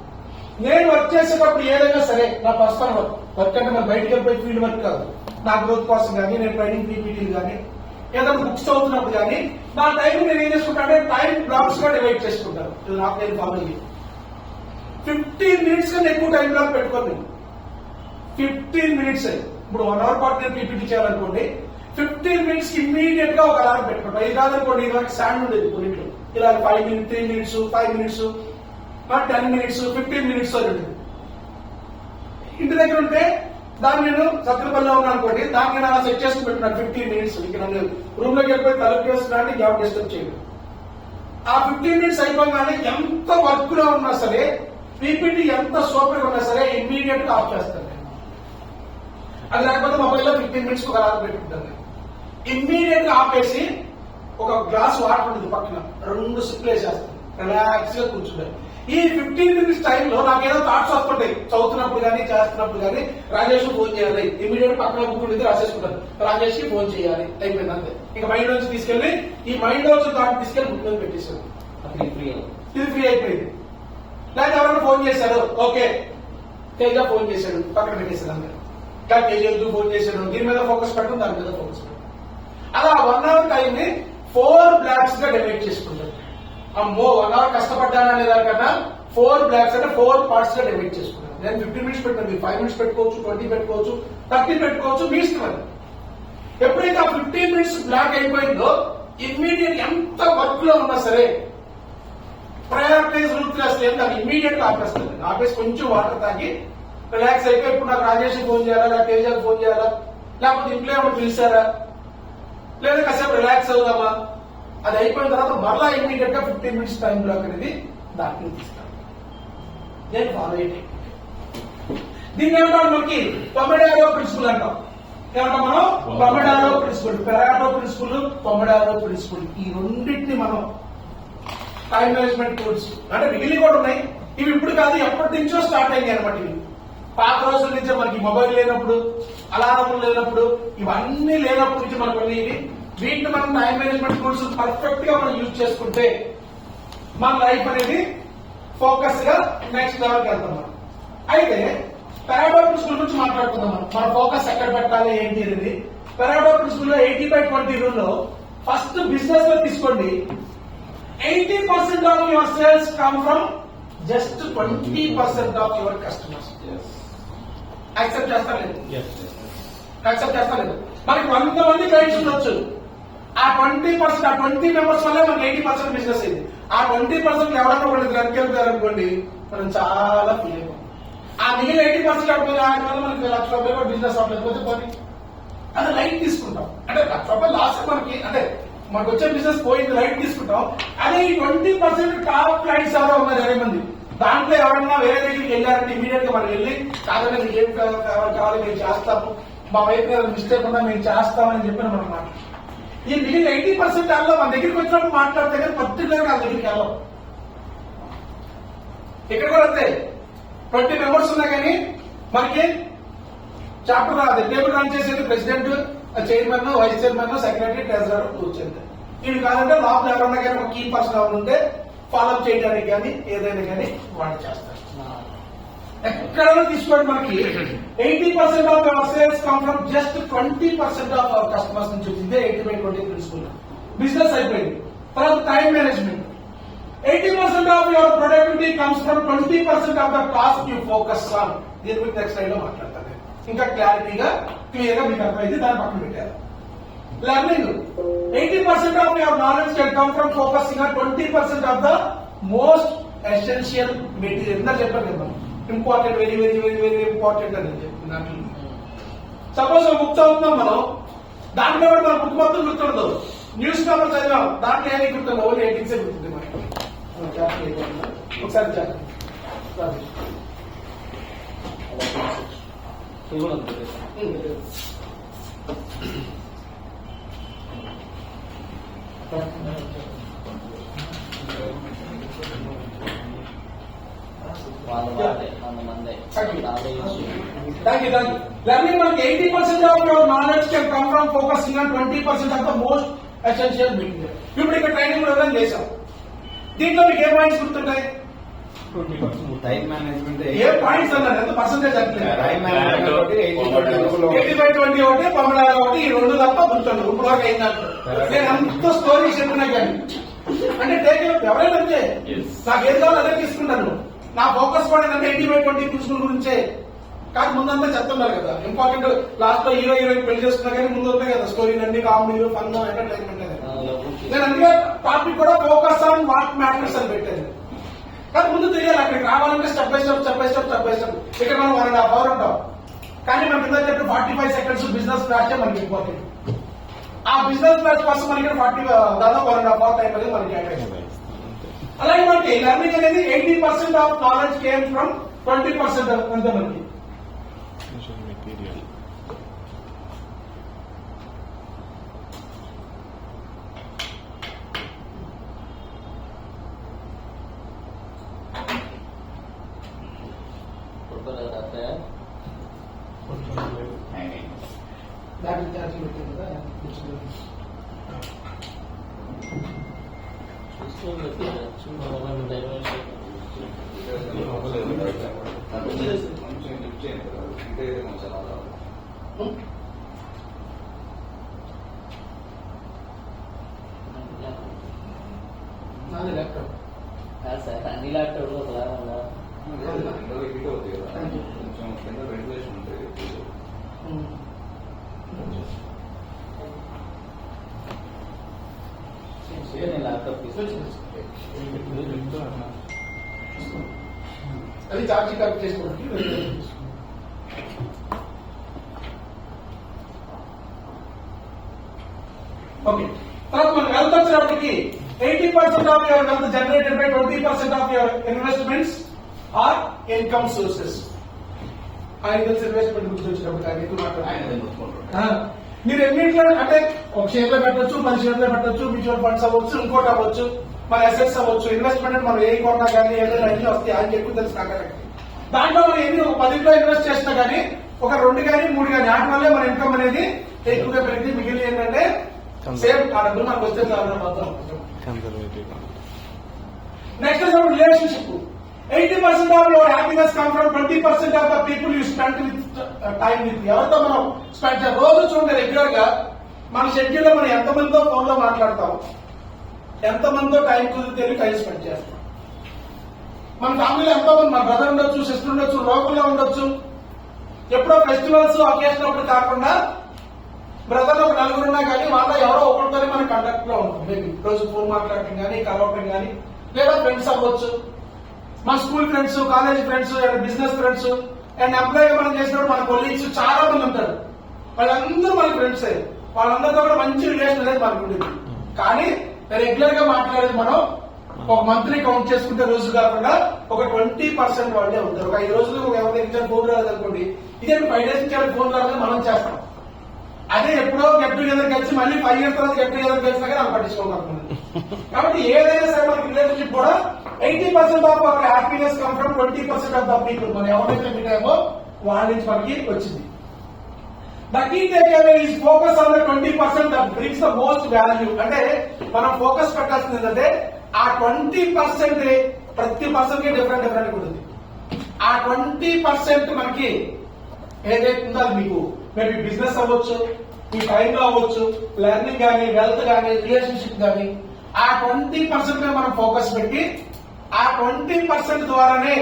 నేను వర్క్ చేసేటప్పుడు ఏదైనా సరే నా పర్సనల్ వర్క్ అంటే మరి బయటకు వెళ్ళిపోయి ఫీల్డ్ వర్క్ కాదు, నా గ్రోత్ కోసం కానీ, నేను ట్రైనింగ్ పీపీటీలు కానీ, ఏదైనా బుక్స్ చదువుతున్నప్పుడు కానీ నా టైం నేను ఏం చేసుకుంటా అంటే టైం బ్లాక్స్ గా డివైడ్ చేసుకుంటాను. ఇది నాకు నేను ఫాలో అయ్యి 15 minutes కన్నా ఎక్కువ టైం బ్లాక్ పెట్టుకోండి. 15 minutes ఇప్పుడు 1 hour పాటు నేను పీపీటీ చేయాలనుకోండి, 15 minutes కి ఇమ్మీడియట్ గా ఒక అలారం పెట్టుకుంటా. ఇది కాదనుకోండి, ఇది వరకు స్టాండ్ ఉండేది కొన్నింటిలో ఇలా 5 minutes, 3 minutes, 5 minutes, 10 minutes, 15 minutes ఉండేది. ఇంటి దగ్గర ఉంటే దాన్ని నేను సత్రపల్లిలో ఉన్నాను అనుకోండి, దాన్ని నేను అలా సెట్ చేసుకుని పెట్టున్నాను 15 minutes. ఇక్కడ రూమ్ లోకి వెళ్ళిపోయి తలుపు వేస్తున్నాను, గ్యాప్ డిస్టర్బ్ చేయదు. ఆ 15 minutes అయిపోగానే ఎంత వర్క్ లో ఉన్నా సరే, పీపీటీ ఎంత సూపర్ గా ఉన్నా సరే ఇమ్మీడియట్ గా ఆఫ్ చేస్తాను. అది లేకపోతే మొబైల్లో 15 minutes ఒక అలారం పెట్టుకుంటాను. ఇమ్మీడియట్ గా ఆపేసి ఒక గ్లాస్ వాటర్ ఉంటుంది పక్కన, 2 సిప్లు వేసేస్తాను, రిలాక్స్ గా కూర్చుంటాను. ఈ 15 minutes టైంలో నాకు ఏదో థాట్స్ వస్తుంటాయి, చదువుతున్నప్పుడు కానీ చేస్తున్నప్పుడు కానీ. రాజేష్ ఫోన్ చేయాలి, ఇమీడియట్ పక్కన బుక్ ఉంటుంది రాసేసుకుంటాను, రాజేష్ కి ఫోన్ చేయాలి, అయిపోయింది అంతే. ఇక మైండ్ నుంచి తీసుకెళ్లి ఈ మైండ్ నుంచి థాట్ తీసుకెళ్లి బుక్ మీద పెట్టేసాను, ఇది ఫ్రీ అయిపోయింది. లేదా ఎవరైనా ఫోన్ చేశారు, ఓకే తేజ ఫోన్ చేశాడు, పక్కన పెట్టేసాడు అందరూ. ఇంకా తేజ ఎందుకు ఫోన్ చేశాడు, దీని మీద ఫోకస్ పెట్టడం, దాని మీద ఫోకస్ పెట్టడం. అలా 1 hour టైం ని 4 blocks గా డివైడ్ చేసుకుంటారు. అమ్మో 1 hour కష్టపడ్డాను అనే దానికన్నా 4 blocks అంటే 4 parts గా డివైడ్ చేసుకుంటాను. నేను 15 minutes పెట్టాను, మీరు 5 minutes పెట్టుకోవచ్చు, 20 పెట్టుకోవచ్చు, 30 పెట్టుకోవచ్చు, మీ ఇష్టం. ఎప్పుడైతే ఆ 15 minutes బ్లాక్ అయిపోయిందో ఇమ్మీడియట్ ఎంత వర్క్ లో ఉన్నా సరే ప్రయారిటైజ్ రూట్ దాన్ని ఇమ్మీడియట్ గా ఆపేస్తాను. ఆపేసి కొంచెం వాటర్ తాగి రిలాక్స్ అయిపోయి ఇప్పుడు నాకు రాజేష్ ఫోన్ చేయాలా, లేదా తేజాకి ఫోన్ చేయాలా, లేకపోతే ఇంట్లో ఏమో పిలిచారా, లేదా కాసేపు రిలాక్స్ అవుదామా, అది అయిపోయిన తర్వాత మరలా ఇమ్మీడియట్ గా 15 minutes టైం బ్లాక్ అనేది దాన్ని తీస్తాను. నేను ఫాలో అయ్యే దీన్ని ఏమంటాం మనకి పొమడారో ప్రిన్సిపల్ అంటాం. ఏమంటాం మనం పొమడారో ప్రిన్సిపల్, పెరాటో ప్రిన్సిపల్, పొమడారో ప్రిన్సిపల్. ఈ రెండింటిని మనం టైం మేనేజ్మెంట్ టూల్స్ అంటే మిగిలి కూడా ఉన్నాయి. ఇవి ఇప్పుడు కాదు, ఎప్పటి నుంచో స్టార్ట్ అయింది అనమాట. ఇవి పాత రోజుల నుంచే మనకి మొబైల్ లేనప్పుడు, అలారం లేనప్పుడు, ఇవన్నీ లేనప్పటి నుంచి మనకు ఇవి. వీటిని మనం టైం మేనేజ్మెంట్ టూల్స్ పర్ఫెక్ట్ గా మనం యూజ్ చేసుకుంటే మన లైఫ్ అనేది ఫోకస్ గా నెక్స్ట్ లెవెల్కి వెళ్తాం మనం. అయితే పెరాటో ప్రిన్సిపల్ గురించి మాట్లాడుకుందాం. మన ఫోకస్ ఎక్కడ పెట్టాలి ఏంటి అనేది. పెరాటో ప్రిన్సిపల్ లో 80/20 రూల్ లో ఫస్ట్ బిజినెస్ లో తీసుకోండి, 80% of your sales come from just 20% of your customers. Accept చేస్తలేదు, యాక్సెప్ట్ చేస్తలేదు. మనకి 100 మంది క్లయింట్స్ ఉండొచ్చు, ఆ 20% ఆ 20 members వల్లే మనకి 80% బిజినెస్ అయింది. ఆ 20% ఎవరైనా ఒకళ్ళు వెనకెళ్తారు అనుకోండి, మనం చాలా ఫీల్ అయిపోతాం. ఆ మిగిలిన 80% అవ్వకపోతే ఆయన వల్ల మనకి ₹1,00,000 బిజినెస్ అవ్వలేకపోతే పోనీ అది లైట్ తీసుకుంటాం. అంటే ₹1,00,000 లాస్ మనకి, అంటే మనకు వచ్చే బిజినెస్ పోయింది రైట్ తీసుకుంటాం. అదే ఈ 20% టాప్ క్లయింట్స్ ఎవరో ఉన్నారు 20 మంది. దాంట్లో ఎవరైనా వేరే దగ్గరికి వెళ్ళారంటే ఇమీడియట్ గా మనం వెళ్ళి కాదంటే మీకు ఏం కావాలి మేము చేస్తాము, మా వైపు మిస్టేక్ ఉన్నా మేము చేస్తామని చెప్పిన మనం మాట. ఈ మిగిలిన 80% దానిలో మన దగ్గరికి వచ్చినప్పుడు మాట్లాడితే కానీ పర్టికులర్ గా వాళ్ళ దగ్గరికి వెళ్ళాం. ఇక్కడ కూడా అంతే 20 మెంబర్స్ ఉన్నా కానీ మనకి చాప్టర్ రాదు. టేబుల్ రన్ చేసేది president, chairman, vice chairman, secretary, treasurer కూర్చొని. ఇవి కాదంటే లోపల ఎవరన్నా కానీ ఒక కీ పర్సన్ ఎవరు ఉంటే ఫాలోఅప్ చేయడానికి కానీ ఏదైనా కానీ వాళ్ళు చేస్తారు. ఎక్కడైనా తీసుకోండి మనకి 80% of our sales come from just 20% of our customers నుంచి వచ్చింది. 80/20 ప్రిన్సిపల్. బిజినెస్ అయిపోయింది. తర్వాత time management. 80% of your productivity comes from 20% of the task you focus on. దీని గురించి నెక్స్ట్ స్లైడ్ లో మాట్లాడతాను. ఇంకా క్లారిటీగా క్లియర్ గా మీకు అర్థమైంది. దాన్ని పక్కన పెట్టారు. Learning. 80% of your knowledge can come from focusing on 20% of the most essential material. ఇందా చెప్పాను కదా important, very very very very important అని చెప్తున్నాను. సపోజ్ బుక్ చదువుతున్నాం మనం, దాంట్లో కూడా మన బుక్ మొత్తం గుర్తుండదు. న్యూస్ పేపర్ చదివాం, దాంట్లో ఏమీ గుర్తుండదు, ఓన్లీ ఎయిటింగ్సే గుర్తుంది మనకి. ఒకసారి చెప్పండి. Learning మనకి 80% of your knowledge can come from focusing on 20% of the most essential material. ఇప్పుడు ఇక్కడ ట్రైనింగ్ ప్రోగ్రామ్ చేశాం. దీంట్లో మీకు ఏ పాయింట్స్ గుర్తుంటాయి? టైం మేనేజ్మెంట్ ఏ పాయింట్స్ అన్నారు? ఎంత పర్సెంటేజ్ అంటే టైం మేనేజ్మెంట్ ఒకటి 80/20 ఒకటి, పమలా ఒకటి, ఈ రెండు తప్ప గుర్తుండదు. ఇప్పుడు వరకు అయిందంటే నేను అంత స్టోరీ చెప్పినా కానీ అంటే టేక్ ఎవరైనా అంతే. నాకు ఏది కావాలో అదే తీసుకుంటాను. నా ఫోకస్ కూడా ఏంటంటే 80/20 ప్రిన్సిపల్ గురించే. కానీ ముందంతా చెప్తున్నారు కదా ఇంపార్టెంట్. లాస్ట్ లో హీరోయిన్ పెళ్లి చేసుకున్నా కానీ ముందు ఉంటాయి కదా స్టోరీలు అన్ని, కామెడీలు, ఫన్, ఎంటర్టైన్మెంట్. నేను అందుకే టాపిక్ కూడా ఫోకస్ ఆన్ వాట్ మ్యాటర్స్ అని పెట్టాను. కానీ ముందు తెలియాలి అక్కడికి రావాలంటే step by step step by step step by step. ఇక్కడ మనం 1.5 hours ఉంటాం. కానీ మన కింద చెప్పి 45 seconds బిజినెస్ క్లాస్ మనకి ఇంపార్టెంట్. ఆ బిజినెస్ క్లాస్ కోసం మనకి దాదాపు 1.5 hours టైం అనేది మనకి కేటాయించాలి. అలాగే మనకి లెర్నింగ్ అనేది 80% ఆఫ్ నాలెడ్జ్ కేమ్ ఫ్రమ్ 20% అంతే మనకి. మెటీరియల్ దాంట్లో ఛార్జీ పెట్టారు కదా. నాది ల్యాప్టాప్ సార్ అన్ని ల్యాప్టాప్ ల్యాప్టాప్ అది ఛార్జీ కరెక్ట్ చేసుకోవడానికి. ఓకే, తర్వాత మనం వెల్త్ వచ్చినప్పటికి 80% of your wealth generated by 20% of your investments or income sources. ఆయన తెలిసి ఇన్వెస్ట్మెంట్ గురించి వచ్చినప్పుడు ఆయన ఎక్కువ మాట్లాడారు. మీరు ఎన్నింటిలో అంటే ఒక షేర్ లో పెట్టచ్చు, 10 షేర్ లో పెట్టచ్చు, మ్యూచువల్ ఫండ్స్ అవ్వచ్చు, ఇంకోటి అవ్వచ్చు, మన అసెట్స్ అవ్వచ్చు. ఇన్వెస్ట్మెంట్ మనం ఏ కొన్నా కానీ ఏదైనా అన్ని వస్తాయి. ఆయనకి ఎక్కువ తెలుసు నాకు. దాంట్లో మనం ఎన్ని ఒక 10లో ఇన్వెస్ట్ చేసినా కానీ ఒక 2 కానీ 3 కానీ వాటి వల్లే మన ఇన్కమ్ అనేది ఎక్కువగా పెరిగింది. మిగిలిన ఏంటంటే సేమ్ ఆ డబ్బులు మనకు వస్తే మొత్తం. Next relationship. 80% of your happiness come from 20% of the people you spend with time with. ఎవరితో మనం స్పెండ్ చేయాలి? రోజు చూడండి రెగ్యులర్ గా మన షెడ్యూల్ లో మనం ఎంతమందితో ఫోన్ లో మాట్లాడతాం, ఎంతమందితో టైం కుదిరితే టైం స్పెండ్ చేస్తాం. మన ఫ్యామిలీలో ఎంతోమంది, మన బ్రదర్ ఉండొచ్చు, సిస్టర్ ఉండొచ్చు, లోకల్లో ఉండొచ్చు. ఎప్పుడో ఫెస్టివల్స్ అకేషన్ అప్పుడు కాకుండా బ్రదర్ ఒక 4 ఉన్నా కానీ వాళ్ళ ఎవరో ఒకరితోనే మన కంటాక్ట్ లో ఉంటుంది. మేబీ రోజు ఫోన్ మాట్లాడటం కానీ, కలవటం కానీ, లేదా ఫ్రెండ్స్ అవ్వచ్చు. మన school friends, college friends, business friends and employee మనం చేసినప్పుడు మన కొలీగ్స్ చాలా మంది ఉంటారు. వాళ్ళందరూ మన ఫ్రెండ్స్. వాళ్ళందరితో కూడా మంచి రిలేషన్ అనేది మనకు ఉండేది. కానీ రెగ్యులర్ గా మాట్లాడేది మనం ఒక మంత్లీ కౌంట్ చేసుకుంటే రోజు కాకుండా ఒక 20% వాళ్ళే ఉంటారు. ఒక 5 రోజులు ఎవరి దగ్గర ఫోన్ రాలేదనుకోండి, ఇదే 5 డేస్ నుంచి ఫోన్ రాలేదని మనం చేస్తాం. అదే ఎప్పుడో గెట్ టుగెదర్ కలిసి మళ్ళీ 5 years తర్వాత గెట్ టుగెదర్ కలిసినా కానీ పట్టించుకోవాలి. కాబట్టి ఏదైనా సరే మనకి రిలేషన్షిప్ కూడా 80% of our happiness come from 20% of the people. మనం ఎవరైతే మీట్ అయ్యామో వాళ్ళ నుంచి మనకి వచ్చింది. The key takeaway is focus on the 20% that brings the most value. అంటే మనం ఫోకస్ పెట్టాల్సింది ఏంటంటే ఆ 20% ప్రతి పర్సన్ కి డిఫరెంట్ ఉంటుంది. ఆ 20% మనకి ఏదైతే ఉందో అది మీకు మేబీ బిజినెస్ అవ్వచ్చు, మీ టైంలో అవ్వచ్చు, లెర్నింగ్ కానీ, వెల్త్ కానీ, రిలేషన్షిప్ కానీ, ఆ 20% మీద మనం ఫోకస్ పెట్టి ఆ 20% ద్వారానే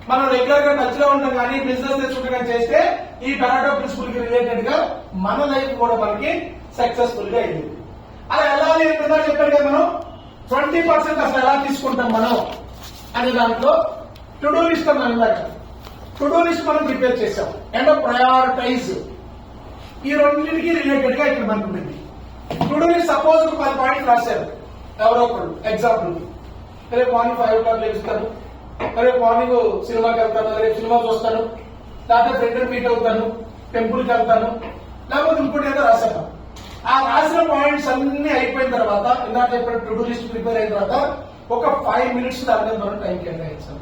మనం రెగ్యులర్ గా టచ్ లో ఉండడం కానీ, బిజినెస్ తెచ్చుకుంటే కానీ చేస్తే ఈ పెరాటో ప్రిన్సిపల్ కి రిలేటెడ్ గా మన లైఫ్ కూడా మనకి సక్సెస్ఫుల్ గా అయింది. అలా వెళ్ళాలి ఏంటంటే చెప్పారు కదా, మనం 20% అసలు ఎలా తీసుకుంటాం మనం అనే దాంట్లో టు డూ లిస్ట్ అన్నాం. టు డూ లిస్ట్ మనం ప్రిపేర్ చేసాం అండ్ ప్రయారిటైజ్ ఈ రెండింటికి రిలేటెడ్ గా ఇక్కడ మనకు ఉంటుంది. To do list suppose 10 points రాశారు ఎవరో ఒకరు. ఎగ్జాంపుల్, రేపు మార్నింగ్ 5 o'clock లేస్తాను, రేపు మార్నింగ్ సినిమాకి వెళ్తాను, రేపు సినిమా చూస్తాను, లేకపోతే ఫ్రెండ్ మీట్ అవుతాను, టెంపుల్ కి వెళ్తాను, లేకపోతే ఇంకోటి ఏదో రాశాను. ఆ రాసిన పాయింట్స్ అన్ని అయిపోయిన తర్వాత, ఇందాక చెప్పిన టు డూ లిస్ట్ ప్రిపేర్ అయిన తర్వాత ఒక 5 minutes దాని మీద మనం టైం కేటాయించాలి.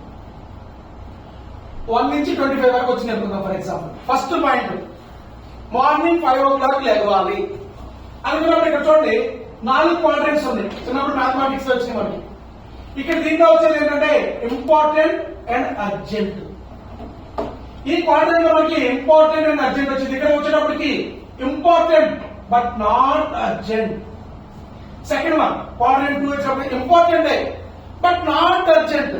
1 నుంచి 25 వరకు వచ్చింది అనుకుందాం. For example, first point morning 5 o'clock లేవాలి అనుకున్నప్పుడు ఇక్కడ చూడండి 4 క్వాడ్రెంట్స్ ఉన్నాయి. చిన్నప్పుడు మ్యాథమెటిక్స్ వచ్చినాయి మనకి. ఇక్కడ దీంట్లో వచ్చేది ఏంటంటే ఇంపార్టెంట్ అండ్ అర్జెంట్. ఈ క్వాడ్రెంట్ లో మనకి ఇంపార్టెంట్ అండ్ అర్జెంట్ వచ్చింది. ఇక్కడ వచ్చేటప్పటికి important but not urgent. Second one quadrant 2 వచ్చేటప్పటికి important but not urgent.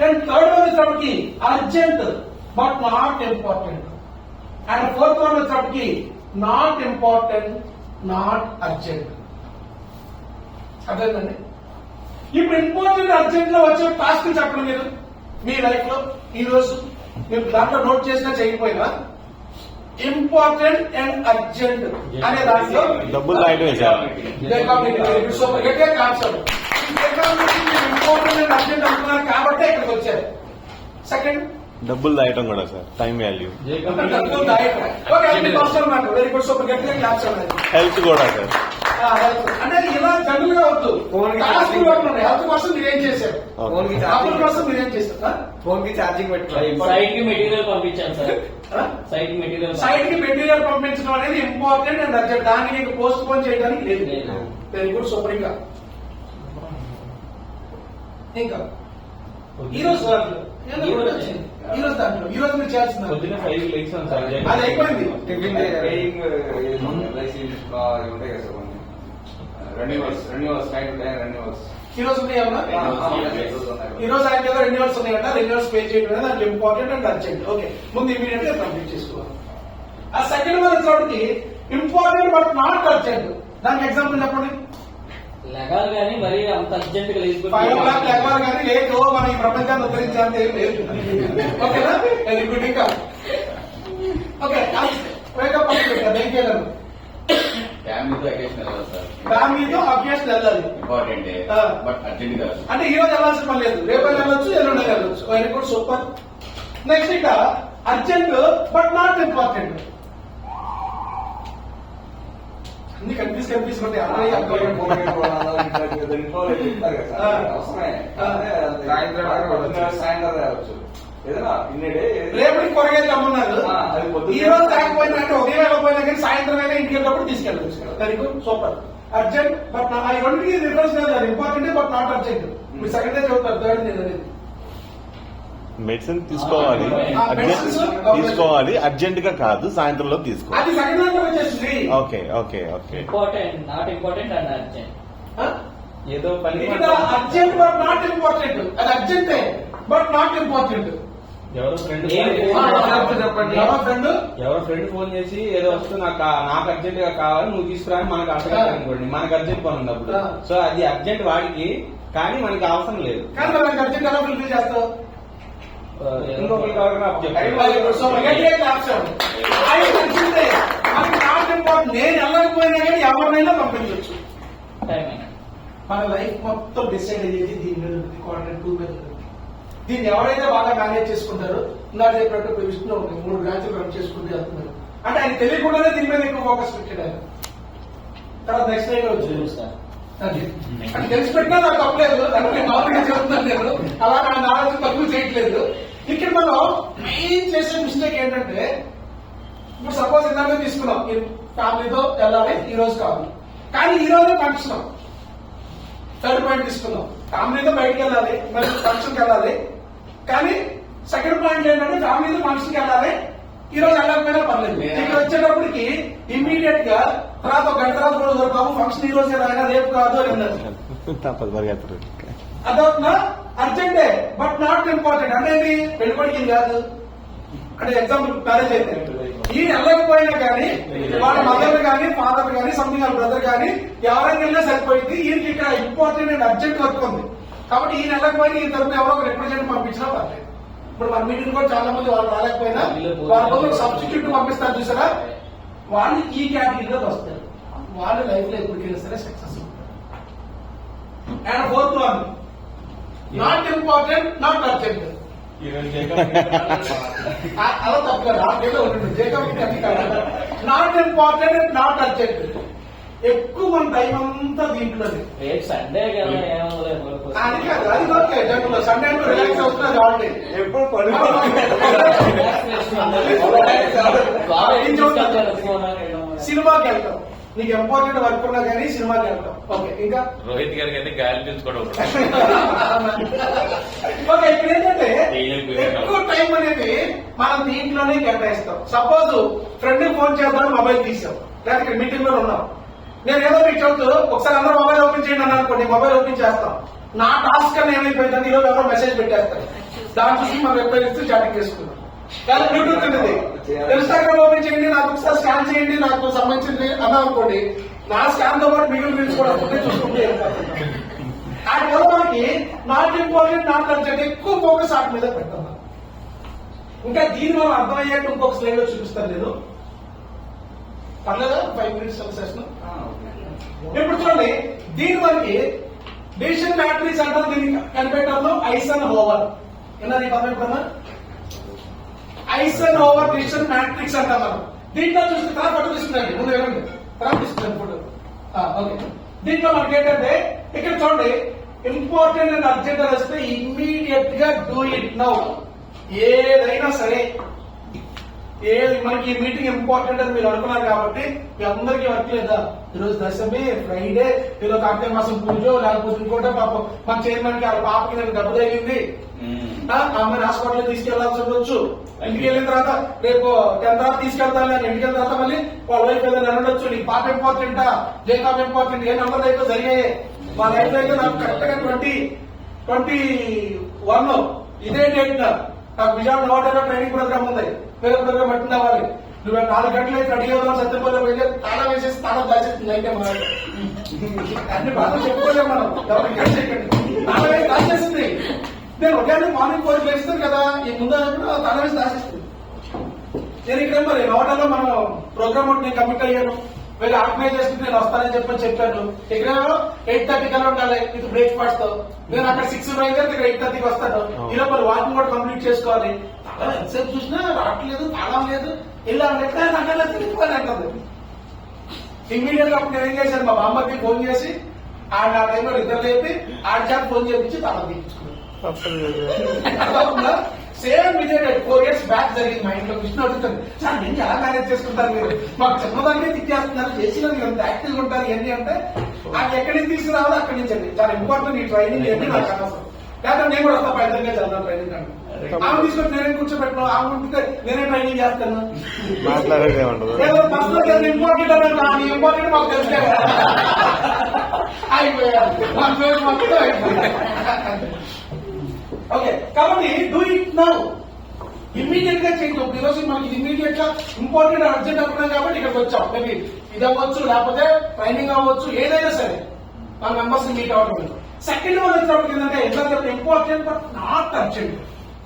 And third one వచ్చేటప్పటికి urgent but not important. And fourth one వచ్చేటప్పటికి నాట్ ఇంపార్టెంట్ నాట్ అర్జెంట్. అర్థమైందండి? ఇప్పుడు ఇంపార్టెంట్ అర్జెంట్ లో వచ్చే టాస్క్ చెప్పండి మీరు మీ లైఫ్ లో ఈ రోజు మీరు దాంట్లో నోట్ చేసినా చేయకపోయినా ఇంపార్టెంట్ అండ్ అర్జెంట్ అనే దాంట్లో డబ్బులు రాయటమే సార్. సూపర్ గట్టిగా కాన్సెప్ట్. ఇంపార్టెంట్ అండ్ అర్జెంట్ అంటున్నారు కాబట్టి ఇక్కడికి వచ్చారు. సెకండ్ డబ్బులు దాయటం కూడా sir, time value. Very good, super గట్టిగా క్లాప్స్. హెల్త్ కూడా సార్. అంటే ఇలా జనరల్ గా వద్దు. హెల్త్ కోసం మీరేం చేశారు, డబ్బుల కోసం మీరేం చేశారు? ఫోన్ కి ఛార్జింగ్ పెట్టుకోవాలి. సైట్ కి మెటీరియల్ పంపించాను సార్. సైట్ కి మెటీరియల్ పంపించడం అనేది ఇంపార్టెంట్ అండ్ అర్జెంట్. దానికి ఇంకా పోస్ట్ పోన్ చేయడానికి లేదు. Very good, super. ఇంకా ఈ రోజు దాంట్లో ఈ రోజు మీరు చేయాల్సింది పొద్దున్న 5 లేచాను సార్. అది అయిపోయింది. ఈ రోజు ఉన్నాయి ఏమన్నా? ఈ రోజు ఆయన మీద రెన్యూవల్స్ ఉన్నాయంట. రెన్యూవల్స్ పే చేయడం అనేది దాంట్లో ఇంపార్టెంట్ అండ్ అర్జెంట్. ఓకే, ముందు ఇమీడియట్ గా కంప్లీట్ చేసుకోవాలి. ఆ సెకండ్ వన్ వచ్చేటికి ఇంపార్టెంట్ బట్ నాట్ అర్జెంట్. దానికి ఎగ్జాంపుల్ చెప్పండి. లెగాలి కానీ మరి అంత అర్జెంట్ గా 5 o'clock లెగాలి కానీ లేదు, మనం ఈ ప్రపంచాన్ని ఉద్ధరించాలంటే ఏం లేదు. ఓకేనా? Very good. ఇంకా ఓకే, వేకప్ వెంకయ్యగారు ఫ్యామిలీతో అకేషన్ వెళ్ళాలి. ఇంపార్టెంట్ బట్ అర్జెంట్ కాదు. అంటే ఈ రోజు వెళ్ళాల్సిన పని లేదు, రేపు వెళ్ళొచ్చు, ఎల్లుండి వెళ్ళొచ్చు. Very good, super. నెక్స్ట్ ఇక అర్జెంట్ బట్ నాట్ ఇంపార్టెంట్. అన్ని కన్ఫ్యూజ్ ఉంటాయి. రేపటికి కూరగాయలు తమ్మున్నారు. ఈ రోజు కాకపోయినా అంటే ఉదయం వెళ్ళకపోయినా కానీ సాయంత్రం అయినా ఇంటికి వెళ్ళినప్పుడు తీసుకెళ్ళచ్చు. Very good, super. Urgent but ఆ రెండుకి డిఫరెన్స్ లేదు. అది ఇంపార్టెంట్ బట్ నాట్ అర్జెంట్. మీరు సెకండ్ డే చదువుతారు, థర్డ్ డే అనేది మెడిసిన్ తీసుకోవాలి, అర్జెంట్ గా కాదు, సాయంత్రంలో తీసుకోవాలి. అది సెకండ్ దాంట్లో వచ్చేసింది. Okay okay okay. Important not important and urgent. ఏదో పని అర్జెంట్ బట్ నాట్ ఇంపార్టెంట్. అది అర్జెంటే బట్ నాట్ ఇంపార్టెంట్. ఎవరో ఫ్రెండ్ ఫోన్ చేసి ఏదో వస్తూ నాకు అర్జెంట్ గా కావాలి, నువ్వు తీసుకురా, మనకు అర్థం అనుకోండి. మనకు అర్జెంట్ పని ఉంది అప్పుడు. సో అది అర్జెంట్ వాడికి, కానీ మనకి అవసరం లేదు. కానీ మనకి అర్జెంట్ ఎలా ఫుల్ఫిల్ చేస్తావు? ఇంకొకరికి నేను వెళ్ళకపోయినా కానీ ఎవరినైనా పంపించవచ్చు. టైమింగ్. మన లైఫ్ మొత్తం డిసైడ్ అయ్యేది దీని మీద ఉంది, క్వాడ్రంట్ 2 మీద ఉంది. దీన్ని ఎవరైతే బాగా మేనేజ్ చేసుకుంటారో నాకు చెప్పినట్టు విష్ణు 3 బ్రాంచ్లు రన్ చేసుకుంటూ వెళ్తున్నారు. అంటే ఆయన తెలియకుండానే దీని మీద ఎక్కువ ఫోకస్ పెట్టాడు ఆయన. తర్వాత నెక్స్ట్ టైం వచ్చింది అది అంటే తెలిసి పెట్టినా నాకు తప్పలేదు, అంటే మామూలుగా చెప్తున్నాను నేను, అలా నా నాలెడ్జ్ తక్కువ చేయట్లేదు. ఇక్కడ మనం మెయిన్ చేసే మిస్టేక్ ఏంటంటే, ఇప్పుడు సపోజ్ ఇందాక తీసుకున్నాం ఫ్యామిలీతో వెళ్ళాలి ఈ రోజు కాదు, కానీ ఈ రోజే పంచున్నాం. థర్డ్ పాయింట్ తీసుకున్నాం, ఫ్యామిలీతో బయటకు వెళ్ళాలి, మరి ఫంక్షన్కి వెళ్ళాలి. కానీ సెకండ్ పాయింట్ ఏంటంటే ఫ్యామిలీతో ఫంక్షన్కి వెళ్ళాలి, ఈ రోజు వెళ్ళకపోయినా పర్లేదు. ఇక్కడ వచ్చేటప్పటికి ఇమ్మీడియట్ గా తర్వాత ఒక గంట తర్వాత రోజు బాబు ఫంక్షన్ ఈ రోజే రాయినా రేపు కాదు అని అన్నారు. తప్పదు పరిగెత్తరు. అదొక అర్జెంటే బట్ నాట్ ఇంపార్టెంట్. అంటే ఏంటి, పెళ్ళిపడికి కాదు, అంటే ఎగ్జాంపుల్ మ్యారేజ్ అయితే ఈ వెళ్ళకపోయినా కానీ వాళ్ళ మదర్ కానీ ఫాదర్ కానీ సంథింగ్ వాళ్ళ బ్రదర్ కానీ ఎవరైనా వెళ్ళినా సరిపోయింది. ఈయనకి ఇక్కడ ఇంపార్టెంట్ అండ్ అర్జెంట్ వర్క్ ఉంది కాబట్టి ఈయన వెళ్ళకపోయినా ఈ తరఫున ఎవరో ఒక రిప్రజెంట్ పంపించినా పర్లేదు. ఇప్పుడు మన మీటింగ్ కూడా చాలా మంది వాళ్ళు రాలేకపోయినా వాళ్ళ కోసం సబ్స్టిట్యూట్ పంపిస్తారు చూసారా, వాళ్ళు ఈ కేటగిరీలోకి వస్తారు. వాళ్ళు లైఫ్ లో ఎప్పటికైనా సరే సక్సెస్ అవుతారు. And fourth one, not important not urgent. అలా తప్ప నాట్ ఇంపార్టెంట్ నాట్ అర్జెంట్. ఎక్కువ మన టైం అంతా దీంట్లోనే. రేపు సండే కదా ఏమవుతుంది. అది కాదు, అది ఓకే. సండే అంటే రిలాక్స్ అవుతున్నది ఆల్రెడీ. ఎప్పుడు సినిమాకి వెళ్తాం, నీకు ఇంపార్టెంట్ వర్క్ ఉన్నా కానీ సినిమాకి వెళ్తాం. ఓకే, ఇంకా రోహిత్ గారికి అయితే గాలి పీల్చుకోవడం ఓకే. ఇక్కడ ఏంటంటే ఎక్కువ టైం అనేది మనం దీంట్లోనే కేటాయిస్తాం. సపోజ్ ఫ్రెండ్ ఫోన్ చేద్దాం, మొబైల్ తీసాం, లేదా ఇక్కడ మీటింగ్ లో ఉన్నాం, నేను ఏదో మీకు చెబుతూ ఒకసారి అందరూ మొబైల్ ఓపెన్ చేయండి అని అనుకోండి, మొబైల్ ఓపెన్ చేస్తాం. నా టాస్క్ అని ఏమైపోయిందంటే ఈరోజు ఎవరో మెసేజ్ పెట్టేస్తారు, దాని చూసి మనం రిప్లై ఇస్తూ చాటింగ్ చేసుకున్నాం. కానీ బ్లూటూత్ ఉంది, ఇన్స్టాగ్రామ్ ఓపెన్ చేయండి, నాకు ఒకసారి స్కాన్ చేయండి నాకు సంబంధించింది అన్నా అనుకోండి, నా స్కాన్ తో పాటు మిగిలిన రీల్స్ కూడా చూసుకుంటే వాటి వల్ల మనకి నాట్ ఇంపార్టెంట్ నాట్ అర్జెంట్ ఎక్కువ ఫోకస్ వాటి మీద పెడతాం. ఇంకా దీన్ని మనం అర్థమయ్యేట్టు ఇంకొక స్లైడ్ లో చూపిస్తాను నేను, పర్లేదా? 5 minutes సెషన్. ఇప్పుడు చూడండి, దీని మనకి డిసిషన్ మ్యాట్రిక్స్ అంటారు. దీన్ని కనిపెట్టడంలో ఐసన్ హోవర్ విన్నారు ఈ పదం ఎప్పుడన్నా? ఐసన్ హోవర్ డిసిషన్ మ్యాట్రిక్స్ అంటాం మనం. దీంట్లో చూస్తే తర్వాత ఫోటో తీసుకున్నాండి, ముందు వెళ్ళండి, తర్వాత తీసుకున్నాను ఫోటో. ఓకే, దీంట్లో మనకి ఏంటంటే ఇక్కడ చూడండి, ఇంపార్టెంట్ అండ్ అర్జెంట్ అని వస్తే ఇమ్మీడియట్ గా డూ ఇట్ నౌ. ఏదైనా సరే, మనకి మీటింగ్ ఇంపార్టెంట్ అని మీరు అనుకున్నారు కాబట్టి మీ అందరికీ వర్క్ లేదా, ఈరోజు దశమి ఫ్రైడే, ఈరోజు కార్తీక మాసం పూజ, లేకపోతే ఇంకోటే పాపం మన చైర్మన్ కి వాళ్ళ పాపకి నేను డబ్బు తగిలింది, అమ్మాయిని హాస్పిటల్ తీసుకెళ్లాల్సి ఉండొచ్చు. ఇంటికి వెళ్ళిన తర్వాత రేపు 10 తర్వాత తీసుకెళ్తాను అని ఇంటికి వెళ్ళిన తర్వాత మళ్ళీ వాళ్ళ వైఫ్ ఏదైనా అనొచ్చు, నీకు పాప ఇంపార్టెంటా జేకాబ్ ఇంపార్టెంట్, ఏ నంబర్ అయితే జరిగాయి మా లైఫ్ అయితే నాకు కరెక్ట్ గా 2021 ఇదే డేట్ నాకు విజయవాడ నోటలో ట్రైనింగ్ ప్రోగ్రామ్ ఉంది, వేరే ప్రోగ్రామ్ పట్టింది అవ్వాలి. నువ్వు 4 గంటలు అయితే రెడీ అవుతావు, సత్యపల్లి వెళ్ళి తాళం వేసేసి తాళం దాచేస్తుంది అయితే మన అన్ని బాధలు చెప్పుకోలేము మనం, ఎవరికి తాళం వేసి దాచేస్తుంది. నేను ఉదయాన్నే మార్నింగ్ 4 వేస్తాను కదా, ఈ ముందు అన్నప్పుడు తాళం వేసి దాచేస్తుంది. నేను ఇక్కడ మరి నోటలో మనం ప్రోగ్రామ్ నేను కమిట్ అయ్యాను, వీళ్ళు ఆర్గనైజ్ చేసుకుంటే నేను వస్తానని చెప్పాను. ఇక్కడ 8:30 కల్లా ఉండాలి ఇది బ్రేక్ఫాస్ట్ తో, నేను అక్కడ 6 బయలుదేరి ఇక్కడ 8:30కి వస్తాను. ఈరోజు మరి వాకింగ్ కూడా కంప్లీట్ చేసుకోవాలి. తాళం ఎంతసేపు చూసినా రావట్లేదు, తాళం లేదు, ఇలా నాకు తిరిగిపోయి అంటుంది. ఇమ్మీడియట్ గా అప్పుడు నేను ఏం చేశాను, మా బామ్మకి ఫోన్ చేసి ఆ టైంలో ఇద్దరు లేపి ఆడి చేత ఫోన్ చేయించి తాళం తీయించుకున్నాను. సేమ్ ఇదే 4 years బ్యాక్ జరిగింది మా ఇంట్లో. విష్ణు అడుగుతాను, సార్ నేను ఎలా మేనేజ్ చేసుకుంటారు మీరు, మాకు చిన్నదాన్ని తిట్టేస్తున్నారు, చేసిన ఎంత యాక్టివ్గా ఉంటారు ఏంటి అంటే, నాకు ఎక్కడి నుంచి తీసుకురావాలో అక్కడి నుంచి అండి. చాలా ఇంపార్టెంట్ ఈ ట్రైనింగ్ ఏంటి నాకు అనవసరం, లేకపోతే నేను కూడా వస్తా పెద్దగా చదువుతాను ట్రైనింగ్ అంటే. ఆమె తీసుకొని నేనే కూర్చోబెట్టాను, ఆమె ఉంటే నేనే ట్రైనింగ్ చేస్తాను. పర్సనల్ ఇంపార్టెంట్ అన్న ఇంపార్టెంట్ మాకు తెలుసు అయిపోయారు. ఓకే, కాబట్టి డూ ఇట్ నౌ, ఇమ్మీడియట్ గా చేయండి. ఈ రోజు మనకి ఇమ్మీడియట్ గా ఇంపార్టెంట్ అర్జెంట్ అనుకున్నాం కాబట్టి ఇక్కడికి వచ్చాం. మేబీ ఇది అవ్వచ్చు, లేకపోతే ట్రైనింగ్ అవ్వచ్చు, ఏదైనా సరే మన మెంబర్స్ మీట్ అవ్వడం. సెకండ్ వన్ వచ్చినప్పుడు ఏంటంటే ఎంత important but not urgent.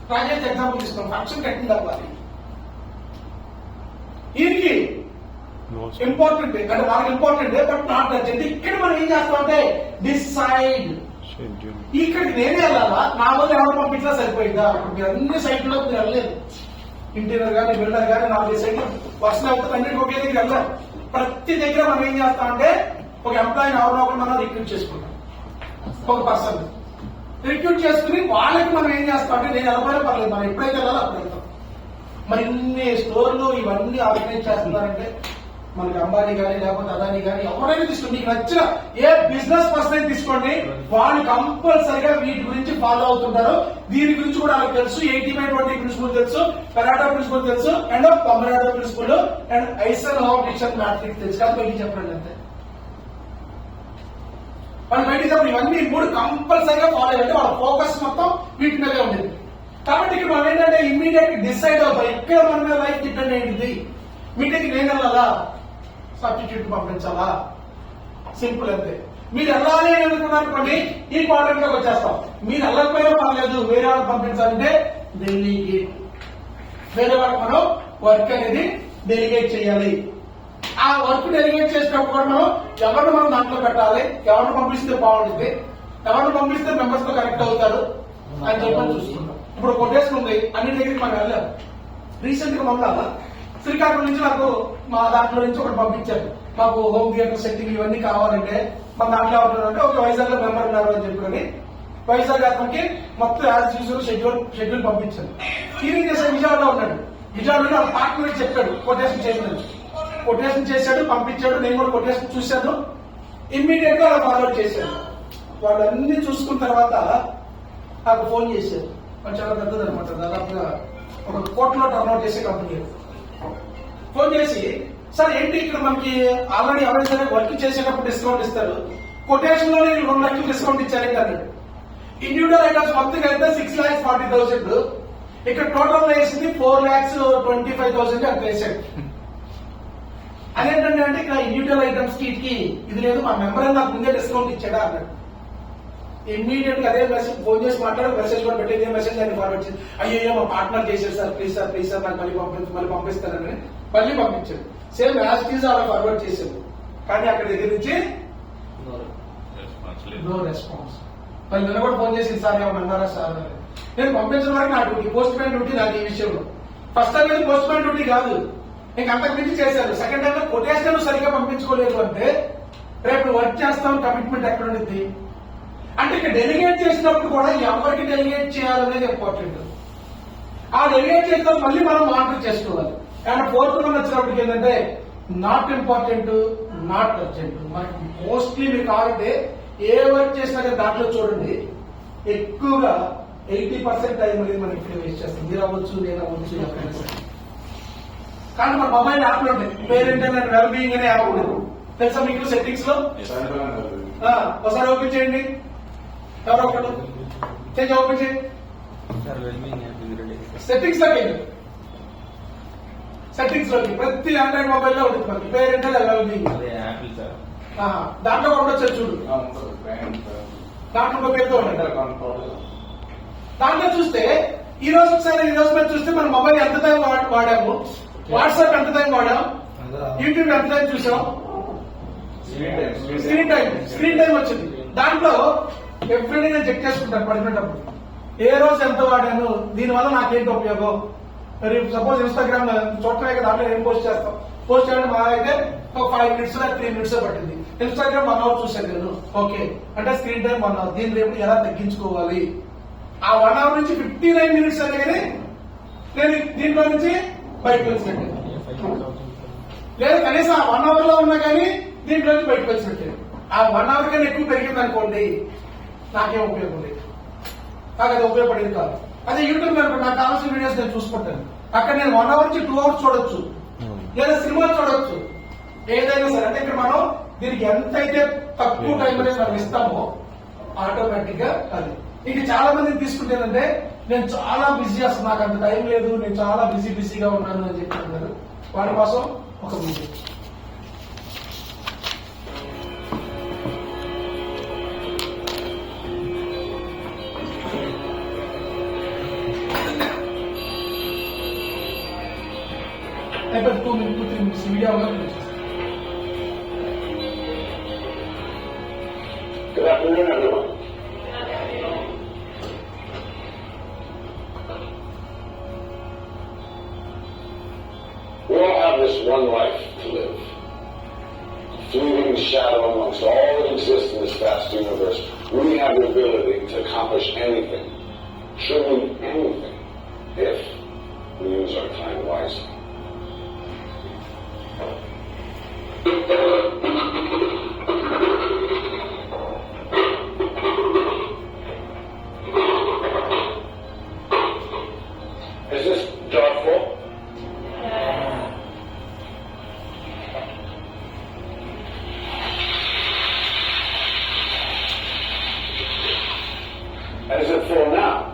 Project example తీసుకున్నాం, ఫంక్షన్ కట్టింగ్ అవ్వాలి, వీరికి ఇంపార్టెంట్ అంటే వాళ్ళకి ఇంపార్టెంట్ బట్ నాట్ అర్జెంట్. ఇక్కడ మనం ఏం చేస్తామంటే డిసైడ్. ఇక్కడికి నేనే వెళ్ళాలా, నా వల్ల ఎవరు పంపించినా సరిపోయిందా? మీరు అన్ని సైట్లో మీరు వెళ్ళలేదు. ఇంటీరియర్ కానీ బిల్డర్ కానీ 4 సైట్లు వర్షం అవుతుంది, అన్నింటి ఒకే దగ్గర వెళ్ళాం. ప్రతి దగ్గర మనం ఏం చేస్తామంటే ఒక ఎంప్లాయీని ఎవరినో మనం రిక్రూట్ చేసుకుంటాం. ఒక పర్సన్ రిక్రూట్ చేసుకుని వాళ్ళకి మనం ఏం చేస్తామంటే నేను వెళ్ళబోయే పర్లేదు, మనం ఎప్పుడైతే వెళ్ళాలో అప్పుడు వెళ్తాం. మరి ఇన్ని స్టోర్లు ఇవన్నీ ఆర్గనైజ్ చేస్తున్నారంటే మనకి అంబానీ కానీ లేకపోతే అదానీ కానీ ఎవరైనా తీసుకోండి, మీకు నచ్చిన ఏ బిజినెస్ పర్సన్ తీసుకోండి, వాళ్ళు కంపల్సరిగా వీటి గురించి ఫాలో అవుతుంటారు. దీని గురించి కూడా వాళ్ళకి తెలుసు. 80/20 ప్రిన్సిపల్ తెలుసు, పెరాటో ప్రిన్సిపల్ తెలుసు, and pomodoro principle and Eisenhower decision matrix తెలుసు. కాదు బయటికి చెప్పండి అంతే. వాళ్ళు బయటికి చెప్పండి ఇవన్నీ 3 కంపల్సరిగా ఫాలో అయ్యండి. వాళ్ళ ఫోకస్ మొత్తం వీటి మీదే ఉండేది. కాబట్టి ఇక్కడ మనం ఏంటంటే ఇమ్మీడియట్ డిసైడ్ అవుతాం ఎక్కడ మన మీద లైఫ్ డిపెండ్ అయింది. మీటింగ్ నేను వెళ్ళాలా, సబ్స్టిట్యూట్ పంపించాలా, సింపుల్ అంతే. మీరు వెళ్ళాలి అని అనుకున్నారనుకోండి ఈ క్వార్టర్ లోకి వచ్చేస్తాం. మీరు వెళ్ళకపోయినా పర్లేదు, వేరే వాళ్ళకి పంపించాలంటే డెలిగేట్, వేరే వాళ్ళకి మనం వర్క్ అనేది డెలిగేట్ చేయాలి. ఆ వర్క్ డెలిగేట్ చేసినప్పుడు కూడా మనం ఎవరిని మనం దాంట్లో పెట్టాలి, ఎవరిని పంపిస్తే బాగుంటుంది, ఎవరిని పంపిస్తే మెంబర్స్ తో కనెక్ట్ అవుతారు అని చెప్పని చూసుకుంటాం. ఇప్పుడు కొటేషన్ ఉంది, అన్ని దగ్గరికి మనం వెళ్ళాం. రీసెంట్ గా మమ్మల్ని శ్రీకాకుళం నుంచి నాకు మా దాంట్లో నుంచి ఒకటి పంపించారు. మాకు హోమ్ థియేటర్ సెట్టింగ్ ఇవన్నీ కావాలంటే మన దాంట్లో అవుతుందంటే ఒక వైజాగ్ లో మెంబర్ ఉన్నారు అని చెప్పి వైజాగ్ అతనికి మొత్తం యాజ్ యూజువల్ షెడ్యూల్ పంపించాను. క్లీనింగ్ చేసే విజయవాడలో ఉన్నాడు. విజయవాడలో వాళ్ళ పార్ట్నర్ చెప్పాడు కొటేషన్ చేసినాడు. కొటేషన్ చేశాడు, పంపించాడు. నేను కూడా కొటేషన్ చూశాను. ఇమ్మీడియట్ గా వాళ్ళు ఫార్వర్డ్ చేశారు. వాళ్ళు అన్ని చూసుకున్న తర్వాత నాకు ఫోన్ చేశారు. చాలా పెద్దది అనమాట, దాదాపుగా 1 కోట్ల టర్న్అవుట్ చేసే కంపెనీ. ఫోన్ చేసి సార్ ఏంటి ఇక్కడ మనకి ఆల్రెడీ ఎవరైనా వర్క్ చేసేటప్పుడు డిస్కౌంట్ ఇస్తారు, కొటేషన్ లో 2 లక్షలు డిస్కౌంట్ ఇచ్చారే కానీ ఇండివిజువల్ ఐటమ్స్ మొత్తం అయితే 6,40,000, ఇక్కడ టోటల్ వేసింది 4,25,000 అట్లా వేసాడు. అదేంటంటే అంటే ఇక్కడ ఇండివిజువల్ ఐటమ్స్ కి ఇది లేదు, మా మెంబర్ నాకు ముందే డిస్కౌంట్ ఇచ్చాడా అన్నాడు. ఇమ్మీడియట్ గా అదే మెసేజ్ ఫోన్ చేసి మాట్లాడి మెసేజ్ కూడా పెట్టి ఇదే మెసేజ్ ఆయన ఫార్వర్డ్ చేసి అయ్యో మా పార్ట్నర్ చేశారు సార్, ప్లీజ్ సార్ నాకు మళ్ళీ పంపిస్తానని మళ్ళీ పంపించారు. సేమ్ యాజ్ టీజ్ అలా ఫార్వర్డ్ చేశారు. కానీ అక్కడ దగ్గర నుంచి నో రెస్పాన్స్. మళ్ళీ నిన్న కూడా ఫోన్ చేసి సార్ ఏమన్నా అన్నారా సార్, నేను పంపించిన వరకు నా డ్యూటీ, పోస్ట్ మ్యాన్ డ్యూటీ నాకు ఈ విషయంలో. First time post man duty కాదు, ఇంక అంతకు మించి చేశారు. సెకండ్ టైం కొటేషన్ సరిగ్గా పంపించుకోలేదు అంటే రేపు వర్క్ చేస్తాం కమిట్మెంట్ ఎక్కడ ఉంది అంటే ఇక్కడ డెలిగేట్ చేసినప్పుడు కూడా ఎవరికి డెలిగేట్ చేయాలనేది ఇంపార్టెంట్. ఆ డెలిగేట్ చేసినప్పుడు మళ్ళీ మనం మానిటర్ చేసుకోవాలి. అండ్ 4th వన్ వచ్చినప్పటికి ఏంటంటే నాట్ ఇంపార్టెంట్, నాట్ అర్జెంట్. మనకి మోస్ట్లీ మీరు కావాలంటే ఏ వర్క్ చేసినా దాంట్లో చూడండి ఎక్కువగా 80% టైం అనేది మనకి ఇక్కడ వేస్ట్ చేస్తుంది. మీరు అవ్వచ్చు, నేను అవ్వచ్చు, ఎవరైనా సరే. కానీ మన మొబైల్ యాప్లు ఉంటాయి, పేరెంట్ అండ్ వెల్ బీయింగ్ అనే యాప్ ఉండదు తెలుసా మీకు సెట్టింగ్స్ లో. ఒకసారి ఓపెన్ చేయండి, ఎవరో ఒకటి చేసి ఓపెన్ చేయండి. సెట్టింగ్స్ లోకి ప్రతి ఆండ్రాయిడ్ మొబైల్ లో ఉంటుంది మనకి పేరెంట్ వెల్ బీయింగ్. దాంట్లో ఉండొచ్చు చూడు, దాంట్లో పేరుతో ఉంటుంది. దాంట్లో చూస్తే ఈ రోజు ఒకసారి ఈ రోజు మీద చూస్తే మన మొబైల్ ఎంత టైం వాడాము, వాట్సాప్ ఎంత టైం వాడాం, యూట్యూబ్ ఎంత టైం చూసాం, స్క్రీన్ టైం వచ్చింది. దాంట్లో ఎవ్రీడే నేను చెక్ చేసుకుంటాను పడుకునేటప్పుడు ఏ రోజు ఎంత వాడాను, దీనివల్ల నాకేంటి ఉపయోగం. మరి సపోజ్ ఇన్స్టాగ్రామ్ చూడటమే కదా, దాంట్లో ఏం పోస్ట్ చేస్తాం, పోస్ట్ చేయడం మా అయితే ఒక 5 minutes 3 minutes పట్టింది. ఇన్స్టాగ్రామ్ 1 hour చూసాను నేను, ఓకే అంటే స్క్రీన్ టైం 1 hour. దీని రేపు ఎలా తగ్గించుకోవాలి, ఆ 1 hour నుంచి 59 minutes అనేది నేను దీంట్లో నుంచి బయటకు వచ్చినట్టు, లేదా కనీసం ఆ 1 hour లో ఉన్నా కానీ దీంట్లో నుంచి బయటకు వచ్చినట్టు. ఆ 1 hour కన్నా ఎక్కువ పెరిగింది అనుకోండి నాకేం ఉపయోగం లేదు, నాకు అది ఉపయోగపడేది కాదు. అదే యూట్యూబ్ నాకు కావాల్సిన వీడియోస్ నేను చూసుకుంటాను. అక్కడ నేను 1 hour నుంచి 2 hours చూడొచ్చు, లేదా సినిమాలు చూడొచ్చు, ఏదైనా సరే. అంటే ఇక్కడ మనం దీనికి ఎంతైతే తక్కువ టైం అనేది మనం ఇస్తామో ఆటోమేటిక్ గా అది. ఇక చాలా మంది తీసుకుంటేనంటే నేను చాలా బిజీ, అసలు నాకు అంత టైం లేదు, నేను చాలా బిజీగా ఉన్నాను అని చెప్పి అన్నారు. వాటి కోసం ఒక వీడియో. అయిపోయి 2 minutes 3 minutes video afternoon, everyone. We all have this one life to live. A fleeting shadow amongst all that exists in this vast universe. We have the ability to accomplish anything, truly anything, if we use our time wisely. Is this jar full? And is it full now?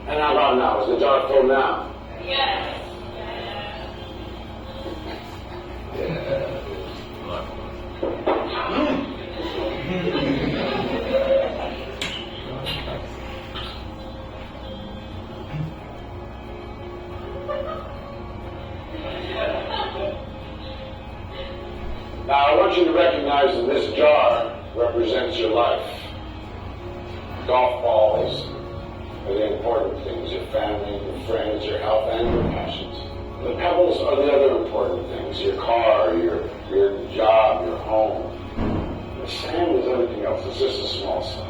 And how about now? Is the jar full now? Now, I want you to recognize that this jar represents your life. Golf balls are the important things, your family, your friends, your health, and your passions. The pebbles are the other important things, your car, your job, your home. The sand is everything else, it's just the small stuff.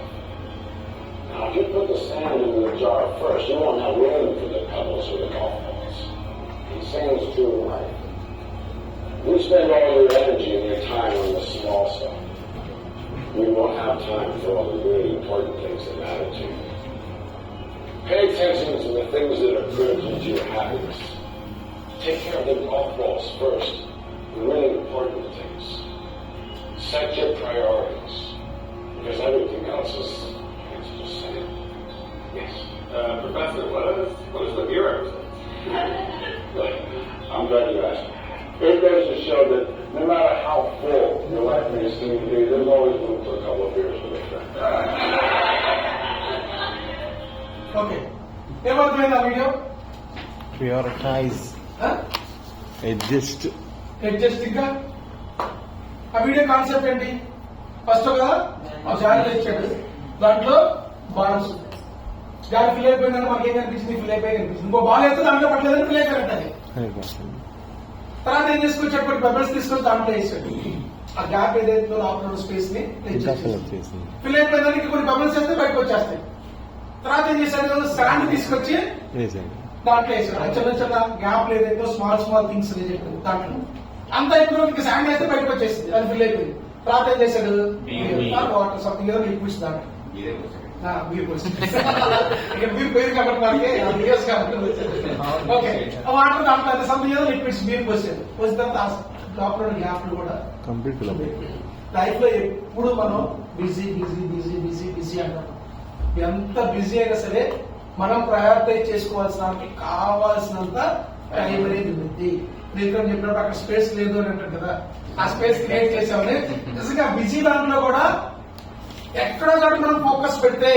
Now, if you put the sand into the jar first, you won't have room for the pebbles or the golf balls. The same is true in life. You spend all your energy and your time on the small stuff. We won't have time for all the really important things that matter to you. Pay attention to the things that are critical to your happiness. Take care of the golf balls first, the really important things. Set your priorities, because everything else is just sand. Yes. Professor, what is the beer represent? Good. I'm glad you asked. It goes to show that no matter how full your life may seem to be, there's always room for a couple of beers with a friend. Okay ఏమవుతుంది ఆ వీడియో ప్రియారిటైజ్ అడ్జస్ట్ అడ్జస్టింగ్ గా ఆ వీడియో కాన్సెప్ట్ ఏంటి ఫస్ట్ కదా ఆ జాయిన్ ఇచ్చాడు దాంట్లో బాల్స్ గాలి ఫిల్ అయిపోయిందని మాకు ఏం కనిపించింది ఫిల్ అయిపోయి కనిపిస్తుంది ఇంకో బాల్ అయితే దాంట్లో పట్టలేదని ఫిల్ అయిపోయినట్టు తర్వాత ఏం చేసుకొచ్చాడు బబుల్స్ తీసుకొని దాంట్లో వేసాడు ఆ గ్యాప్ ఏదైతే లోపల స్పేస్ ని ఫిల్ అయిపోయిందానికి కొన్ని బబుల్స్ వేస్తే బయటకు వచ్చేస్తాయి తర్వాత ఏం చేశాడు శాండ్ తీసుకొచ్చి దాంట్లో వేసాడు చిన్న చిన్న గ్యాప్ ఏదైతే స్మాల్ థింగ్స్ చెప్పాడు దాంట్లో అంత ఇప్పుడు ఇంకా శాండ్ అయితే బయటకు వచ్చేసింది అది ఫిల్ అయిపోయింది తర్వాత ఏం చేశాడు వాటర్ సంథింగ్ ఏదో లిక్విడ్స్ దాంట్లో బీర్ పోయింది కాబట్టి మనకి ఇయర్స్ కాబట్టి ఓకే వాటర్ దాంట్లో సంథింగ్ ఏదో లిక్విడ్స్ బీర్ పోసాడు పోసిన తర్వాత లోపల గ్యాప్లు కూడా కంప్లీట్ లైఫ్ లో ఎప్పుడు మనం busy busy busy busy busy అంటాం ఎంత బిజీ అయినా సరే మనం ప్రయారిటైజ్ చేసుకోవాల్సిన దానికి కావాల్సినంత టైం అనేది ఉంది ఇక్కడ చెప్పినప్పుడు అక్కడ స్పేస్ లేదు అని అంటారు కదా ఆ స్పేస్ క్రియేట్ చేసామని నిజంగా బిజీ దాంట్లో కూడా ఎక్కడో చోట మనం ఫోకస్ పెడితే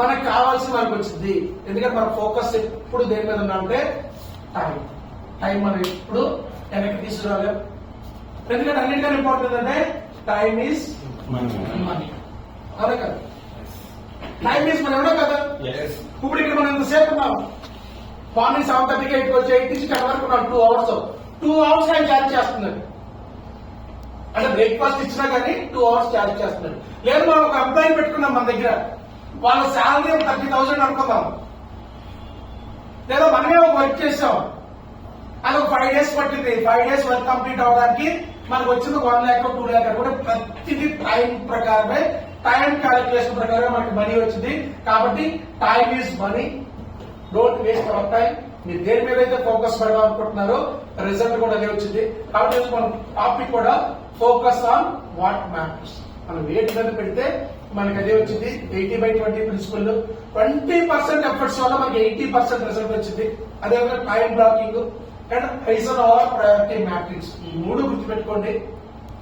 మనకు కావాల్సిన మనకు వచ్చింది ఎందుకంటే మన ఫోకస్ ఎప్పుడు దేని మీద ఉండాలంటే టైం మనం ఎప్పుడు వెనక్కి తీసుకురాలేం ఎందుకంటే అన్నింటికన్నా ఇంపార్టెంట్ అంటే టైం ఈజ్ మనీ అదే కదా టైం ఈజ్ మనం ఎవరో కదా ఇప్పుడు ఇక్కడ మనం ఎంతసేపు ఉన్నాం మార్నింగ్ 7:30కి 8కి వచ్చి 8 నుంచి 10 వరకు ఉన్నాం 2 hours 2 hours ఆయన ఛార్జ్ చేస్తున్నాడు అంటే బ్రేక్ఫాస్ట్ ఇచ్చినా కానీ 2 hours ఛార్జ్ చేస్తున్నాడు లేదు మనం ఒక ఎంప్లాయీ పెట్టుకున్నాం మన దగ్గర వాళ్ళ శాలరీ 30,000 అనుకుందాం లేదా మనమే ఒక వర్క్ చేసాం అది ఒక 5 days పట్టింది 5 days వర్క్ కంప్లీట్ అవడానికి మనకు వచ్చింది 1 lakh 2 lakh కూడా ప్రతిదీ టైం ప్రకారమే టైం క్యాలిక్యులేషన్ ప్రకారం మనకి మనీ వచ్చింది కాబట్టి time is money don't waste our time మీరు దేని మీద అయితే ఫోకస్ పెడదాం అనుకుంటున్నారో రిజల్ట్ కూడా అదే వచ్చింది కాబట్టి మన టాపిక్ కూడా ఫోకస్ ఆన్ వాట్ మ్యాటర్స్ మనం వేటి మీద పెడితే మనకి అదే వచ్చింది 80/20 ప్రిన్సిపల్ 20% ఎఫర్ట్స్ వల్ల మనకి 80% రిజల్ట్ వచ్చింది అదేవిధంగా time blocking and reason or priority matrix ఈ 3 గుర్తుపెట్టుకోండి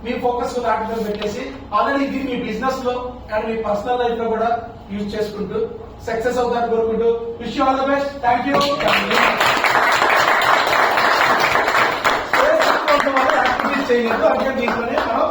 మీ ఫోకస్ దాటి మీద పెట్టేసి ఆల్రెడీ ఇది మీ బిజినెస్ లో అండ్ మీ పర్సనల్ లైఫ్ లో కూడా యూజ్ చేసుకుంటూ సక్సెస్ అవుతారని కోరుకుంటూ wish you all the best. Thank you. Activities చేయలేదు అంటే దీంట్లోనే మనం